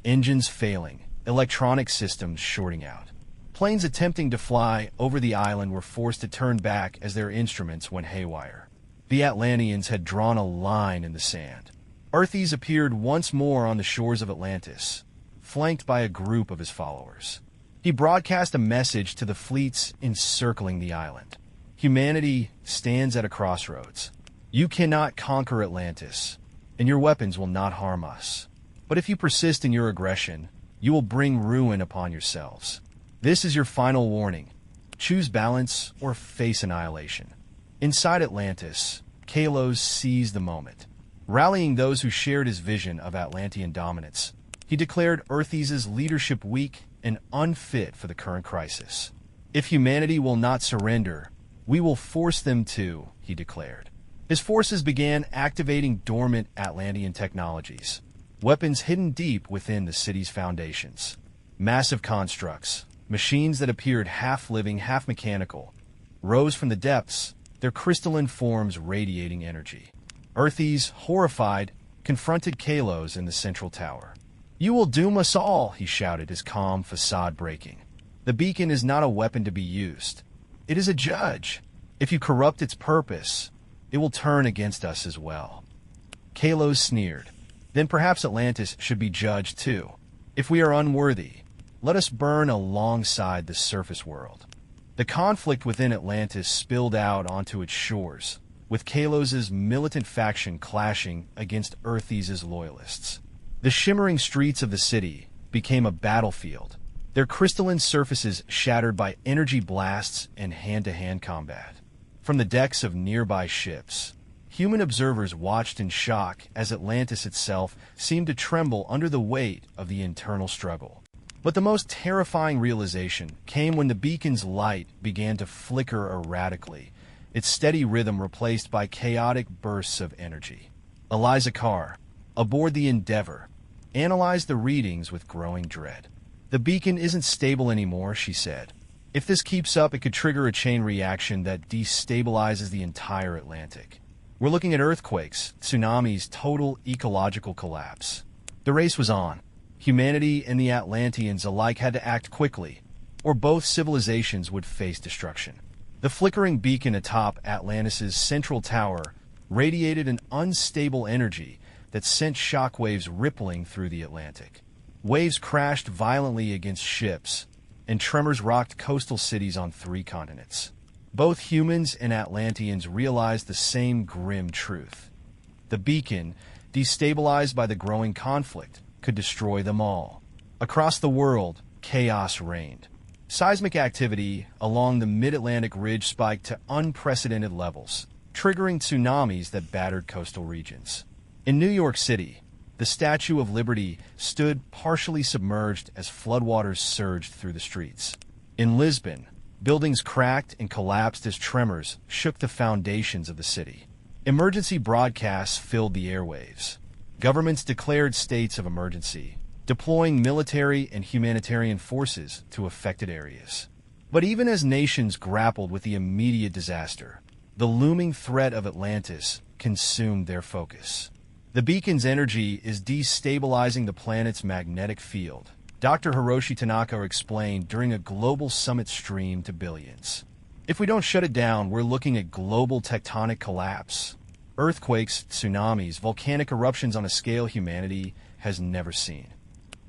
Engines failing, electronic systems shorting out. Planes attempting to fly over the island were forced to turn back as their instruments went haywire. The Atlanteans had drawn a line in the sand. Earthies appeared once more on the shores of Atlantis, flanked by a group of his followers. He broadcast a message to the fleets encircling the island. Humanity stands at a crossroads. You cannot conquer Atlantis, and your weapons will not harm us. But if you persist in your aggression, you will bring ruin upon yourselves. This is your final warning. Choose balance or face annihilation. Inside Atlantis, Kalos seized the moment. Rallying those who shared his vision of Atlantean dominance, he declared Earthies' leadership weak and unfit for the current crisis. If humanity will not surrender, we will force them to, he declared. His forces began activating dormant Atlantean technologies, weapons hidden deep within the city's foundations. Massive constructs, machines that appeared half-living, half-mechanical, rose from the depths, their crystalline forms radiating energy. Earthies, horrified, confronted Kalos in the central tower. You will doom us all, he shouted, his calm facade breaking. The beacon is not a weapon to be used. It is a judge. If you corrupt its purpose, it will turn against us as well. Kalos sneered. Then perhaps Atlantis should be judged too. If we are unworthy, let us burn alongside the surface world. The conflict within Atlantis spilled out onto its shores, with Kalos' militant faction clashing against Earthies' loyalists. The shimmering streets of the city became a battlefield, their crystalline surfaces shattered by energy blasts and hand-to-hand combat. From the decks of nearby ships, human observers watched in shock as Atlantis itself seemed to tremble under the weight of the internal struggle. But the most terrifying realization came when the beacon's light began to flicker erratically, its steady rhythm replaced by chaotic bursts of energy. Eliza Carr, aboard the Endeavour, analyzed the readings with growing dread. "The beacon isn't stable anymore," she said. "If this keeps up, it could trigger a chain reaction that destabilizes the entire Atlantic. We're looking at earthquakes, tsunamis, total ecological collapse." The race was on. Humanity and the Atlanteans alike had to act quickly, or both civilizations would face destruction. The flickering beacon atop Atlantis' central tower radiated an unstable energy that sent shockwaves rippling through the Atlantic. Waves crashed violently against ships, and tremors rocked coastal cities on 3 continents. Both humans and Atlanteans realized the same grim truth. The beacon, destabilized by the growing conflict, could destroy them all. Across the world, chaos reigned. Seismic activity along the mid-Atlantic ridge spiked to unprecedented levels, triggering tsunamis that battered coastal regions. In New York City, the Statue of Liberty stood partially submerged as floodwaters surged through the streets. In Lisbon, buildings cracked and collapsed as tremors shook the foundations of the city. Emergency broadcasts filled the airwaves. Governments declared states of emergency, deploying military and humanitarian forces to affected areas. But even as nations grappled with the immediate disaster, the looming threat of Atlantis consumed their focus. The beacon's energy is destabilizing the planet's magnetic field, Dr. Hiroshi Tanaka explained during a global summit stream to billions. "If we don't shut it down, we're looking at global tectonic collapse. Earthquakes, tsunamis, volcanic eruptions on a scale humanity has never seen."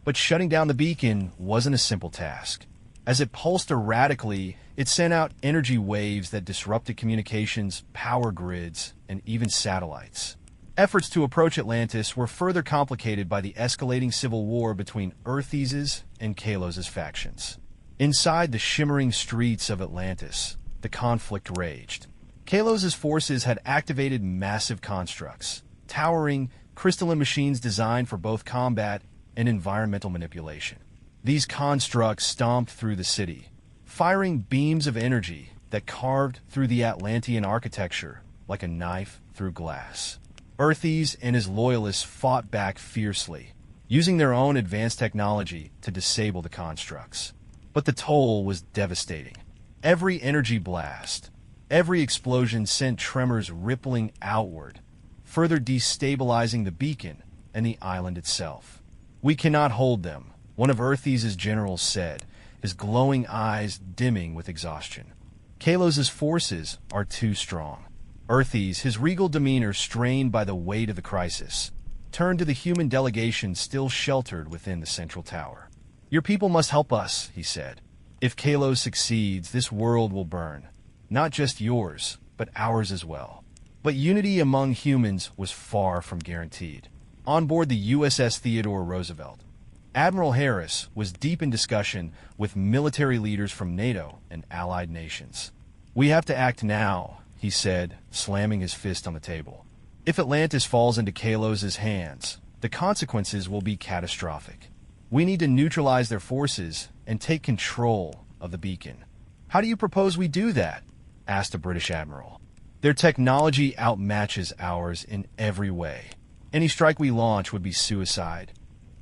But shutting down the beacon wasn't a simple task. As it pulsed erratically, it sent out energy waves that disrupted communications, power grids, and even satellites. Efforts to approach Atlantis were further complicated by the escalating civil war between Earthes' and Kalos' factions. Inside the shimmering streets of Atlantis, the conflict raged. Kalos' forces had activated massive constructs, towering, crystalline machines designed for both combat and environmental manipulation. These constructs stomped through the city, firing beams of energy that carved through the Atlantean architecture like a knife through glass. Earthes and his loyalists fought back fiercely, using their own advanced technology to disable the constructs. But the toll was devastating. Every energy blast, every explosion sent tremors rippling outward, further destabilizing the beacon and the island itself. "We cannot hold them," one of Earthes' generals said, his glowing eyes dimming with exhaustion. "Kalos' forces are too strong." Earthes, his regal demeanor strained by the weight of the crisis, turned to the human delegation still sheltered within the central tower. "Your people must help us," he said. "If Kalos succeeds, this world will burn. Not just yours, but ours as well." But unity among humans was far from guaranteed. On board the USS Theodore Roosevelt, Admiral Harris was deep in discussion with military leaders from NATO and allied nations. "We have to act now," he said, slamming his fist on the table. "If Atlantis falls into Kalos' hands, the consequences will be catastrophic. We need to neutralize their forces and take control of the beacon." "How do you propose we do that?" asked a British admiral. "Their technology outmatches ours in every way. Any strike we launch would be suicide."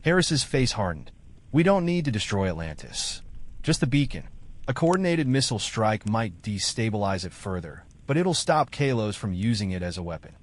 Harris's face hardened. "We don't need to destroy Atlantis. Just the beacon. A coordinated missile strike might destabilize it further, but it'll stop Kalos from using it as a weapon."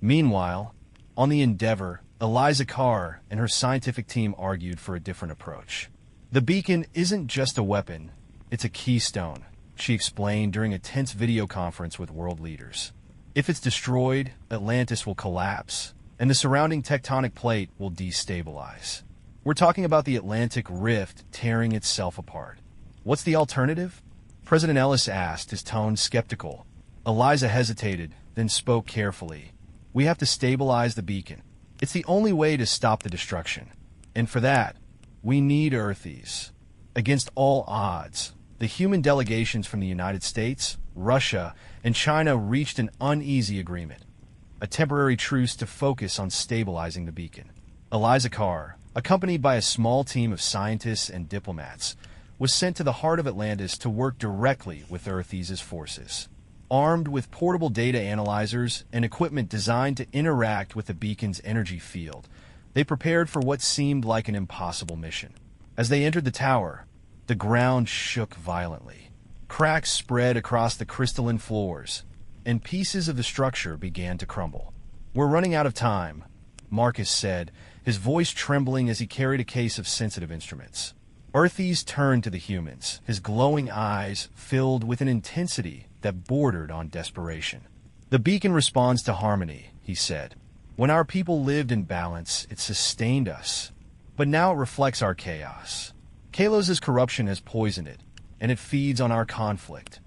Meanwhile, on the Endeavour, Eliza Carr and her scientific team argued for a different approach. "The beacon isn't just a weapon, it's a keystone," she explained during a tense video conference with world leaders. "If it's destroyed, Atlantis will collapse, and the surrounding tectonic plate will destabilize. We're talking about the Atlantic rift tearing itself apart. What's the alternative?" President Ellis asked, his tone skeptical. Eliza hesitated, then spoke carefully. "We have to stabilize the beacon. It's the only way to stop the destruction. And for that, we need Earthes." Against all odds, the human delegations from the United States, Russia, and China reached an uneasy agreement. A temporary truce to focus on stabilizing the beacon. Eliza Carr, accompanied by a small team of scientists and diplomats, was sent to the heart of Atlantis to work directly with Earthes' forces. Armed with portable data analyzers and equipment designed to interact with the beacon's energy field, they prepared for what seemed like an impossible mission. As they entered the tower, the ground shook violently. Cracks spread across the crystalline floors, and pieces of the structure began to crumble. "We're running out of time," Marcus said, his voice trembling as he carried a case of sensitive instruments. Earthes turned to the humans, his glowing eyes filled with an intensity that bordered on desperation. "The beacon responds to harmony," he said. "When our people lived in balance, it sustained us. But now it reflects our chaos. Kalos' corruption has poisoned it, and it feeds on our conflict."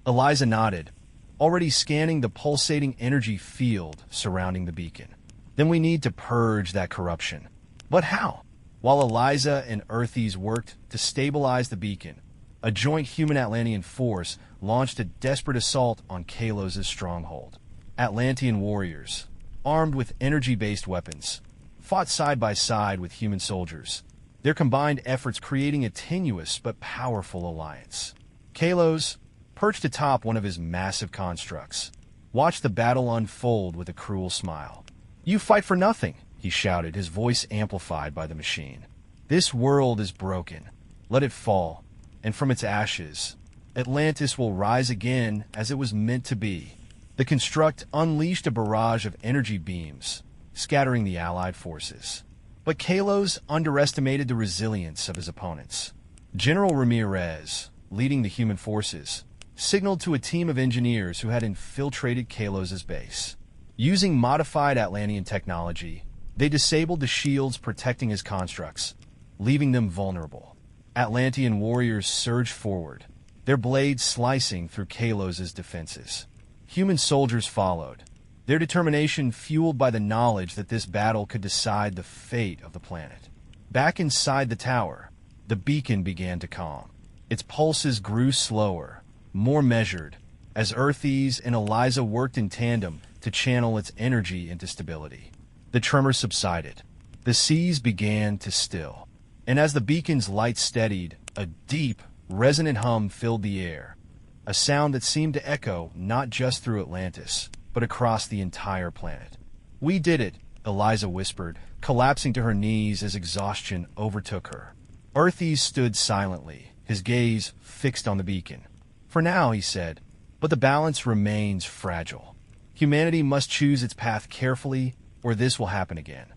Eliza nodded, already scanning the pulsating energy field surrounding the beacon. "Then we need to purge that corruption. But how?" While Eliza and Earthes worked to stabilize the beacon, a joint human-Atlantean force launched a desperate assault on Kalos' stronghold. Atlantean warriors, armed with energy-based weapons, fought side by side with human soldiers, their combined efforts creating a tenuous but powerful alliance. Kalos, perched atop one of his massive constructs, watched the battle unfold with a cruel smile. "You fight for nothing," he shouted, his voice amplified by the machine. "This world is broken. Let it fall, and from its ashes, Atlantis will rise again as it was meant to be." The construct unleashed a barrage of energy beams, scattering the Allied forces. But Kalos underestimated the resilience of his opponents. General Ramirez, leading the human forces, signaled to a team of engineers who had infiltrated Kalos' base. Using modified Atlantean technology, they disabled the shields protecting his constructs, leaving them vulnerable. Atlantean warriors surged forward, their blades slicing through Kalos' defenses. Human soldiers followed, their determination fueled by the knowledge that this battle could decide the fate of the planet. Back inside the tower, the beacon began to calm. Its pulses grew slower, more measured, as Earthes and Eliza worked in tandem to channel its energy into stability. The tremors subsided. The seas began to still. And as the beacon's light steadied, a deep, resonant hum filled the air, a sound that seemed to echo not just through Atlantis, but across the entire planet. "We did it," Eliza whispered, collapsing to her knees as exhaustion overtook her. Earthes stood silently, his gaze fixed on the beacon. "For now," he said, "but the balance remains fragile. Humanity must choose its path carefully, or this will happen again."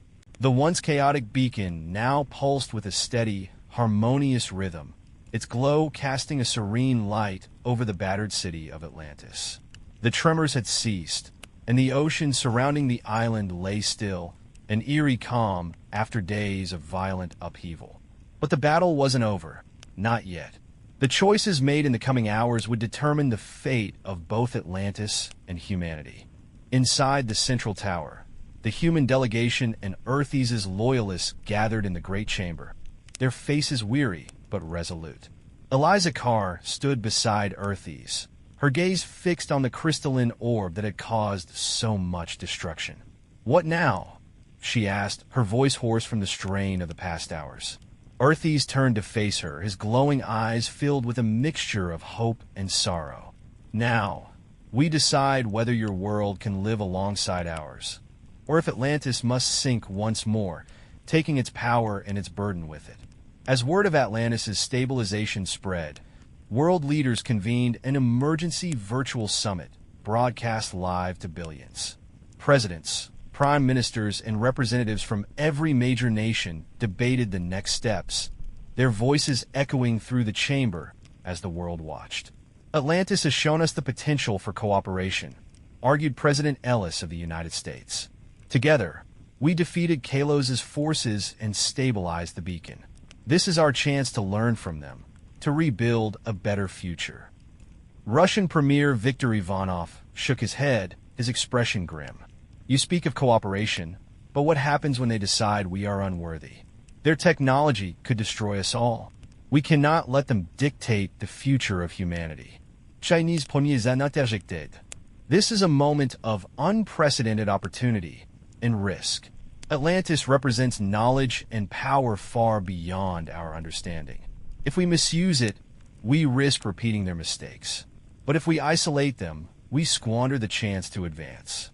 The once chaotic beacon now pulsed with a steady, harmonious rhythm, its glow casting a serene light over the battered city of Atlantis. The tremors had ceased, and the ocean surrounding the island lay still, an eerie calm after days of violent upheaval. But the battle wasn't over. Not yet. The choices made in the coming hours would determine the fate of both Atlantis and humanity. Inside the central tower, the human delegation and Earthes' loyalists gathered in the great chamber, their faces weary but resolute. Eliza Carr stood beside Earthes, her gaze fixed on the crystalline orb that had caused so much destruction. "What now?" she asked, her voice hoarse from the strain of the past hours. Earthes turned to face her, his glowing eyes filled with a mixture of hope and sorrow. "Now, we decide whether your world can live alongside ours, or if Atlantis must sink once more, taking its power and its burden with it." As word of Atlantis' stabilization spread, world leaders convened an emergency virtual summit, broadcast live to billions. Presidents, prime ministers, and representatives from every major nation debated the next steps, their voices echoing through the chamber as the world watched. "Atlantis has shown us the potential for cooperation," argued President Ellis of the United States. "Together, we defeated Kalos' forces and stabilized the beacon. This is our chance to learn from them, to rebuild a better future." Russian Premier Viktor Ivanov shook his head, his expression grim. "You speak of cooperation, but what happens when they decide we are unworthy? Their technology could destroy us all. We cannot let them dictate the future of humanity." Chinese premiers interjected. "This is a moment of unprecedented opportunity and risk. Atlantis represents knowledge and power far beyond our understanding. If we misuse it, we risk repeating their mistakes. But if we isolate them, we squander the chance to advance.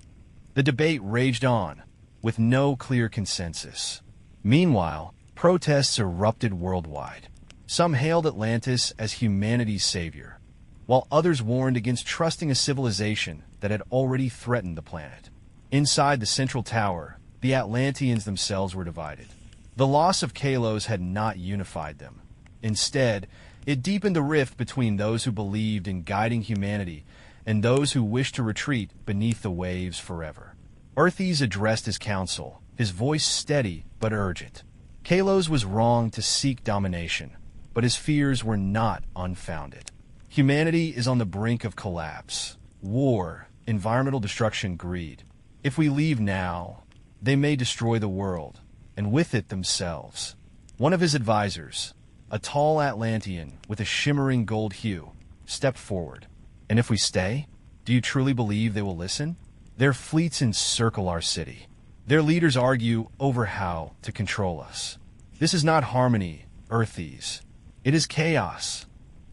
The debate raged on, with no clear consensus. Meanwhile, protests erupted worldwide. Some hailed Atlantis as humanity's savior, while others warned against trusting a civilization that had already threatened the planet. Inside the central tower, the Atlanteans themselves were divided. The loss of Kalos had not unified them. Instead, it deepened the rift between those who believed in guiding humanity and those who wished to retreat beneath the waves forever. Earthes addressed his council, his voice steady but urgent. Kalos was wrong to seek domination, but his fears were not unfounded. Humanity is on the brink of collapse. War, environmental destruction, greed. If we leave now, they may destroy the world, and with it themselves. One of his advisors, a tall Atlantean with a shimmering gold hue, stepped forward. And if we stay, do you truly believe they will listen? Their fleets encircle our city. Their leaders argue over how to control us. This is not harmony, Earthes. It is chaos.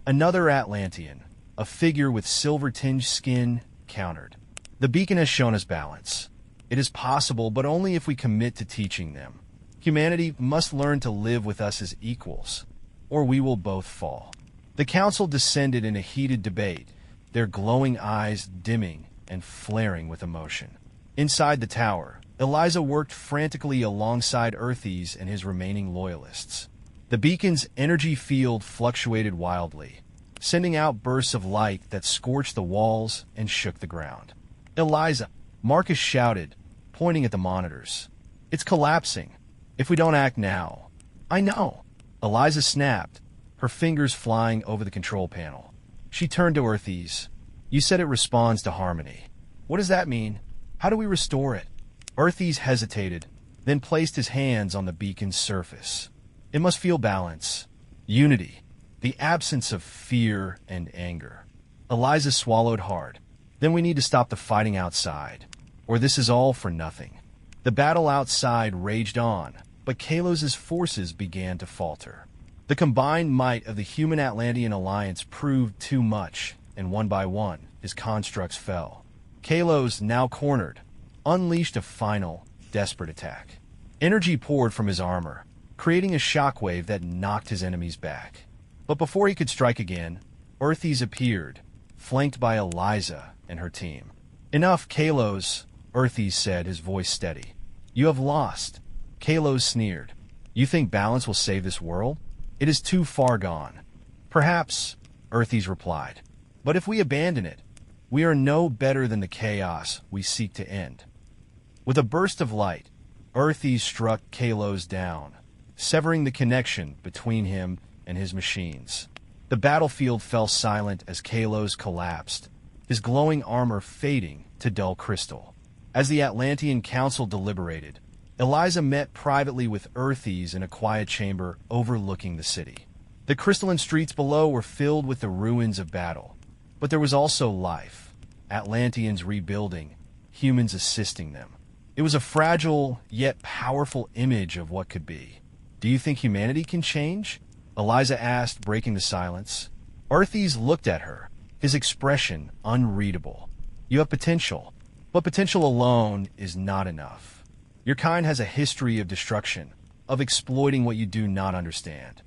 Another Atlantean, a figure with silver-tinged skin, countered. The beacon has shown us balance. It is possible, but only if we commit to teaching them. Humanity must learn to live with us as equals, or we will both fall. The council descended in a heated debate, their glowing eyes dimming and flaring with emotion. Inside the tower, Eliza worked frantically alongside Earthes and his remaining loyalists. The beacon's energy field fluctuated wildly, sending out bursts of light that scorched the walls and shook the ground. Eliza, Marcus shouted, pointing at the monitors. It's collapsing. If we don't act now. I know. Eliza snapped, her fingers flying over the control panel. She turned to Earthes. You said it responds to harmony. What does that mean? How do we restore it? Earthes hesitated, then placed his hands on the beacon's surface. It must feel balance, unity, the absence of fear and anger. Eliza swallowed hard. Then we need to stop the fighting outside, or this is all for nothing. The battle outside raged on, but Kalos' forces began to falter. The combined might of the human-Atlantean alliance proved too much, and one by one, his constructs fell. Kalos, now cornered, unleashed a final, desperate attack. Energy poured from his armor, creating a shockwave that knocked his enemies back. But before he could strike again, Earthes appeared, flanked by Eliza and her team. Enough, Kalos, Earthes said, his voice steady. You have lost. Kalos sneered. You think balance will save this world? It is too far gone. Perhaps, Earthes replied. But if we abandon it, we are no better than the chaos we seek to end. With a burst of light, Earthes struck Kalos down, severing the connection between him and his machines. The battlefield fell silent as Kalos collapsed, his glowing armor fading to dull crystal. As the Atlantean Council deliberated, Eliza met privately with Earthes in a quiet chamber overlooking the city. The crystalline streets below were filled with the ruins of battle, but there was also life, Atlanteans rebuilding, humans assisting them. It was a fragile yet powerful image of what could be. Do you think humanity can change? Eliza asked, breaking the silence. Earthes looked at her, his expression unreadable. You have potential, but potential alone is not enough. Your kind has a history of destruction, of exploiting what you do not understand.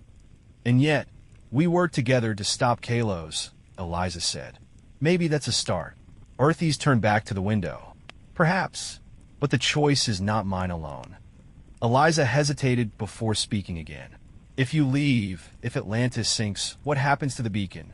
And yet, we work together to stop Kalos, Eliza said. Maybe that's a start. Earthes turned back to the window. Perhaps, but the choice is not mine alone. Eliza hesitated before speaking again. If you leave, if Atlantis sinks, what happens to the beacon?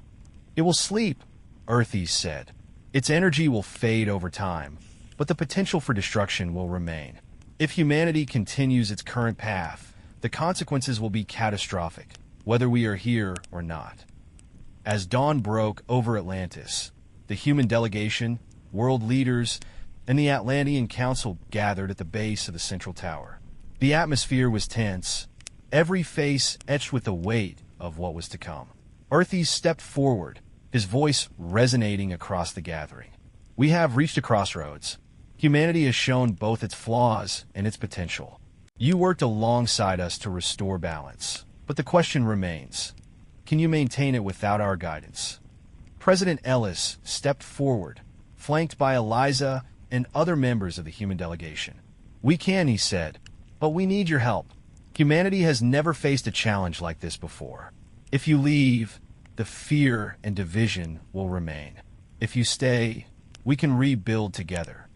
It will sleep, Earthes said. Its energy will fade over time, but the potential for destruction will remain. If humanity continues its current path, the consequences will be catastrophic, whether we are here or not. As dawn broke over Atlantis, the human delegation, world leaders, and the Atlantean Council gathered at the base of the central tower. The atmosphere was tense, every face etched with the weight of what was to come. Earthes stepped forward, his voice resonating across the gathering. We have reached a crossroads. Humanity has shown both its flaws and its potential. You worked alongside us to restore balance, but the question remains, can you maintain it without our guidance? President Ellis stepped forward, flanked by Eliza and other members of the human delegation. We can, he said, but we need your help. Humanity has never faced a challenge like this before. If you leave, the fear and division will remain. If you stay, we can rebuild together.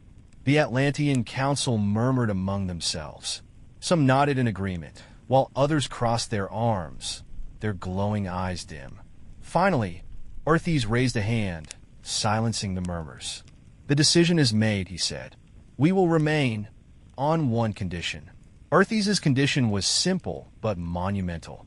The Atlantean Council murmured among themselves. Some nodded in agreement, while others crossed their arms, their glowing eyes dim. Finally, Earthes raised a hand, silencing the murmurs. The decision is made, he said. We will remain on one condition. Earthes' condition was simple but monumental.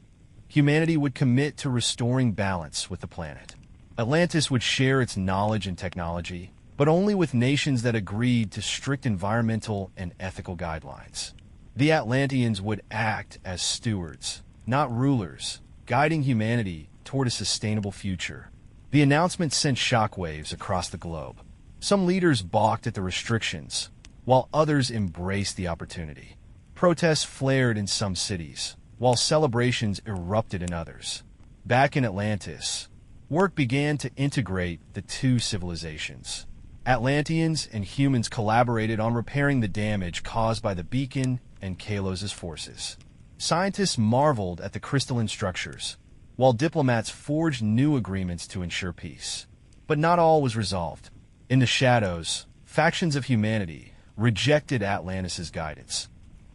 Humanity would commit to restoring balance with the planet. Atlantis would share its knowledge and technology, but only with nations that agreed to strict environmental and ethical guidelines. The Atlanteans would act as stewards, not rulers, guiding humanity toward a sustainable future. The announcement sent shockwaves across the globe. Some leaders balked at the restrictions, while others embraced the opportunity. Protests flared in some cities, while celebrations erupted in others. Back in Atlantis, work began to integrate the two civilizations. Atlanteans and humans collaborated on repairing the damage caused by the beacon and Kalos' forces. Scientists marveled at the crystalline structures, while diplomats forged new agreements to ensure peace. But not all was resolved. In the shadows, factions of humanity rejected Atlantis' guidance,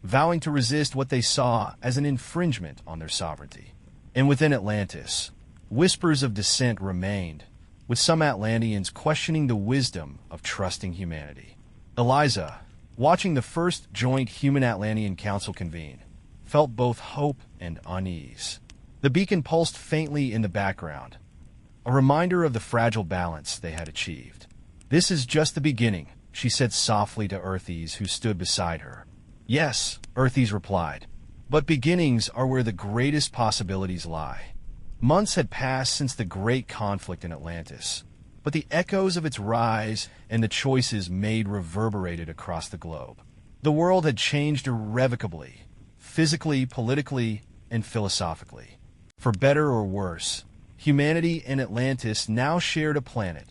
vowing to resist what they saw as an infringement on their sovereignty. And within Atlantis, whispers of dissent remained, with some Atlanteans questioning the wisdom of trusting humanity. Eliza, watching the first joint Human-Atlantean Council convene, felt both hope and unease. The beacon pulsed faintly in the background, a reminder of the fragile balance they had achieved. This is just the beginning, she said softly to Earthes, who stood beside her. Yes, Earthes replied, but beginnings are where the greatest possibilities lie. Months had passed since the great conflict in Atlantis, but the echoes of its rise and the choices made reverberated across the globe. The world had changed irrevocably, physically, politically, and philosophically. For better or worse, humanity and Atlantis now shared a planet,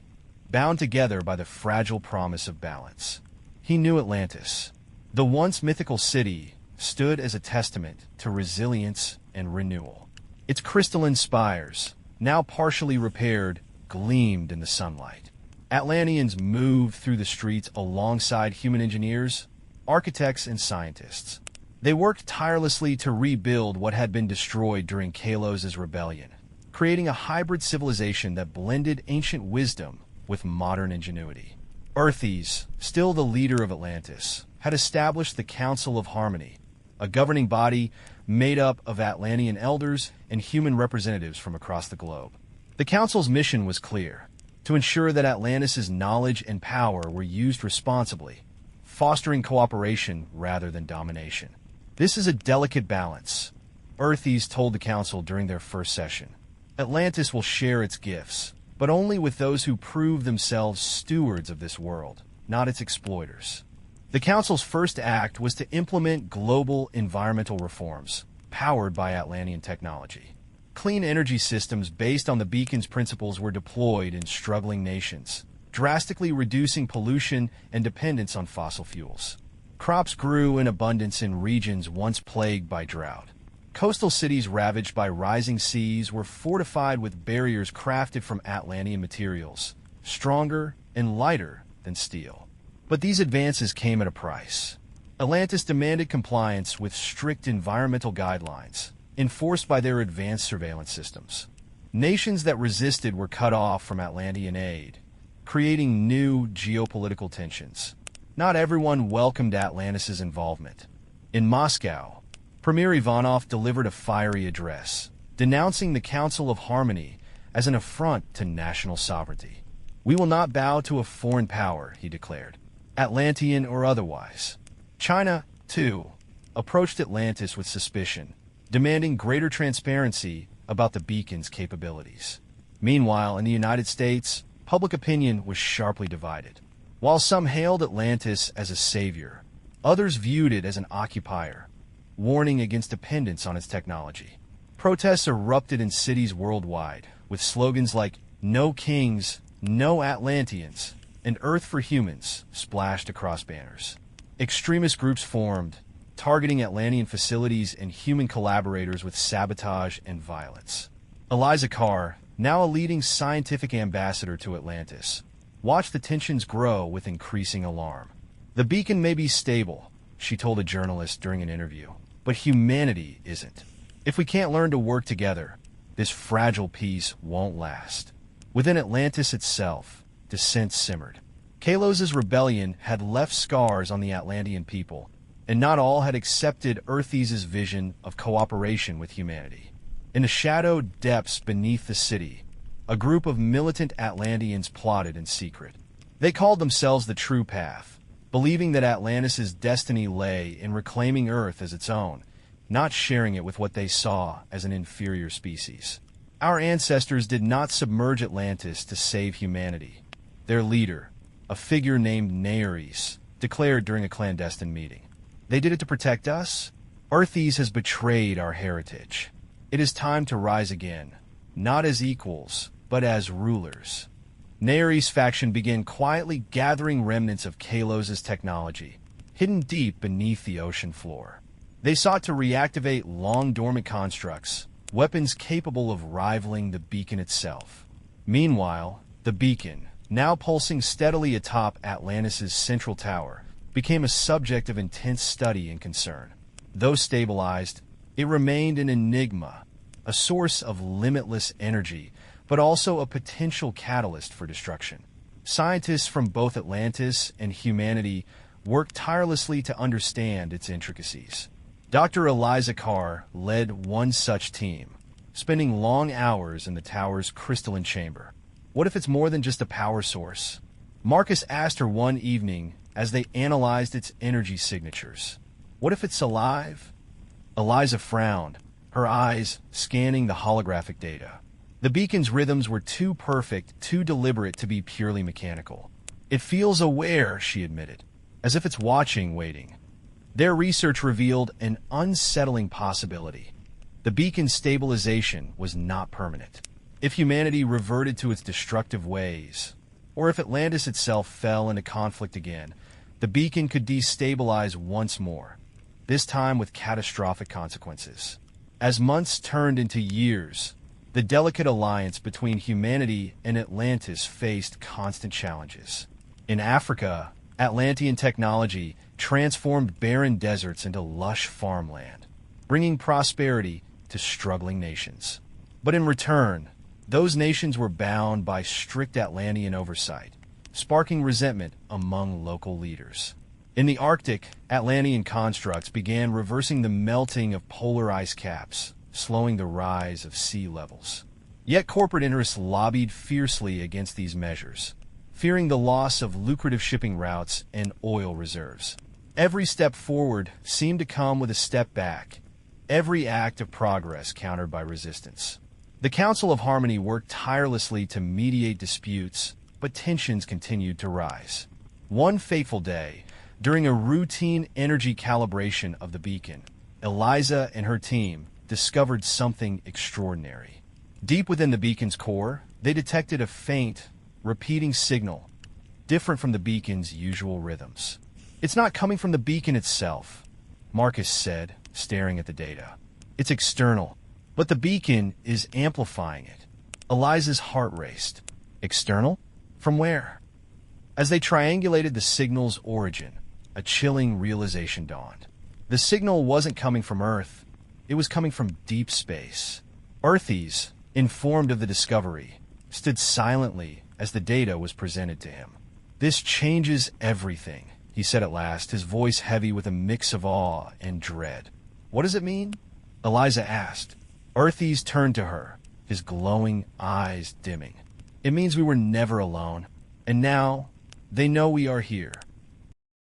bound together by the fragile promise of balance. He knew Atlantis. The once mythical city stood as a testament to resilience and renewal. Its crystalline spires, now partially repaired, gleamed in the sunlight. Atlanteans moved through the streets alongside human engineers, architects, and scientists. They worked tirelessly to rebuild what had been destroyed during Kalos' rebellion, creating a hybrid civilization that blended ancient wisdom with modern ingenuity. Earthes, still the leader of Atlantis, had established the Council of Harmony, a governing body made up of Atlantean elders and human representatives from across the globe. The Council's mission was clear: to ensure that Atlantis' knowledge and power were used responsibly, fostering cooperation rather than domination. This is a delicate balance, Earthes told the Council during their first session. Atlantis will share its gifts, but only with those who prove themselves stewards of this world, not its exploiters. The Council's first act was to implement global environmental reforms, powered by Atlantean technology. Clean energy systems based on the beacon's principles were deployed in struggling nations, drastically reducing pollution and dependence on fossil fuels. Crops grew in abundance in regions once plagued by drought. Coastal cities ravaged by rising seas were fortified with barriers crafted from Atlantean materials, stronger and lighter than steel. But these advances came at a price. Atlantis demanded compliance with strict environmental guidelines, enforced by their advanced surveillance systems. Nations that resisted were cut off from Atlantean aid, creating new geopolitical tensions. Not everyone welcomed Atlantis' involvement. In Moscow, Premier Ivanov delivered a fiery address, denouncing the Council of Harmony as an affront to national sovereignty. "We will not bow to a foreign power," he declared, Atlantean or otherwise. China, too, approached Atlantis with suspicion, demanding greater transparency about the beacon's capabilities. Meanwhile, in the United States, public opinion was sharply divided. While some hailed Atlantis as a savior, others viewed it as an occupier, warning against dependence on its technology. Protests erupted in cities worldwide, with slogans like "No Kings, No Atlanteans," and "Earth for Humans" splashed across banners. Extremist groups formed, targeting Atlantean facilities and human collaborators with sabotage and violence. Eliza Carr, now a leading scientific ambassador to Atlantis, watched the tensions grow with increasing alarm. "The beacon may be stable," she told a journalist during an interview, "but humanity isn't. If we can't learn to work together, this fragile peace won't last." Within Atlantis itself, dissent simmered. Kalos' rebellion had left scars on the Atlantean people, and not all had accepted Earthes' vision of cooperation with humanity. In the shadowed depths beneath the city, a group of militant Atlanteans plotted in secret. They called themselves the True Path, believing that Atlantis' destiny lay in reclaiming Earth as its own, not sharing it with what they saw as an inferior species. Our ancestors did not submerge Atlantis to save humanity. Their leader, a figure named Neares, declared during a clandestine meeting. They did it to protect us. Earthes has betrayed our heritage. It is time to rise again, not as equals, but as rulers. Neares' faction began quietly gathering remnants of Kalos' technology, hidden deep beneath the ocean floor. They sought to reactivate long-dormant constructs, weapons capable of rivaling the beacon itself. Meanwhile, the beacon, now pulsing steadily atop Atlantis' central tower, became a subject of intense study and concern. Though stabilized, it remained an enigma, a source of limitless energy, but also a potential catalyst for destruction. Scientists from both Atlantis and humanity worked tirelessly to understand its intricacies. Dr. Eliza Carr led one such team, spending long hours in the tower's crystalline chamber. What if it's more than just a power source? Marcus asked her one evening as they analyzed its energy signatures. What if it's alive? Eliza frowned, her eyes scanning the holographic data. The beacon's rhythms were too perfect, too deliberate to be purely mechanical. "It feels aware," she admitted, "as if it's watching, waiting." Their research revealed an unsettling possibility. The beacon's stabilization was not permanent. If humanity reverted to its destructive ways, or if Atlantis itself fell into conflict again, the beacon could destabilize once more, this time with catastrophic consequences. As months turned into years, the delicate alliance between humanity and Atlantis faced constant challenges. In Africa, Atlantean technology transformed barren deserts into lush farmland, bringing prosperity to struggling nations. But in return, those nations were bound by strict Atlantean oversight, sparking resentment among local leaders. In the Arctic, Atlantean constructs began reversing the melting of polar ice caps, slowing the rise of sea levels. Yet corporate interests lobbied fiercely against these measures, fearing the loss of lucrative shipping routes and oil reserves. Every step forward seemed to come with a step back, every act of progress countered by resistance. The Council of Harmony worked tirelessly to mediate disputes, but tensions continued to rise. One fateful day, during a routine energy calibration of the beacon, Eliza and her team discovered something extraordinary. Deep within the beacon's core, they detected a faint, repeating signal, different from the beacon's usual rhythms. "It's not coming from the beacon itself," Marcus said, staring at the data. "It's external, but the beacon is amplifying it." Eliza's heart raced. External? From where? As they triangulated the signal's origin, a chilling realization dawned. The signal wasn't coming from Earth. It was coming from deep space. Earthes, informed of the discovery, stood silently as the data was presented to him. "This changes everything," he said at last, his voice heavy with a mix of awe and dread. "What does it mean?" Eliza asked. Earthes turned to her, his glowing eyes dimming. "It means we were never alone, and now they know we are here,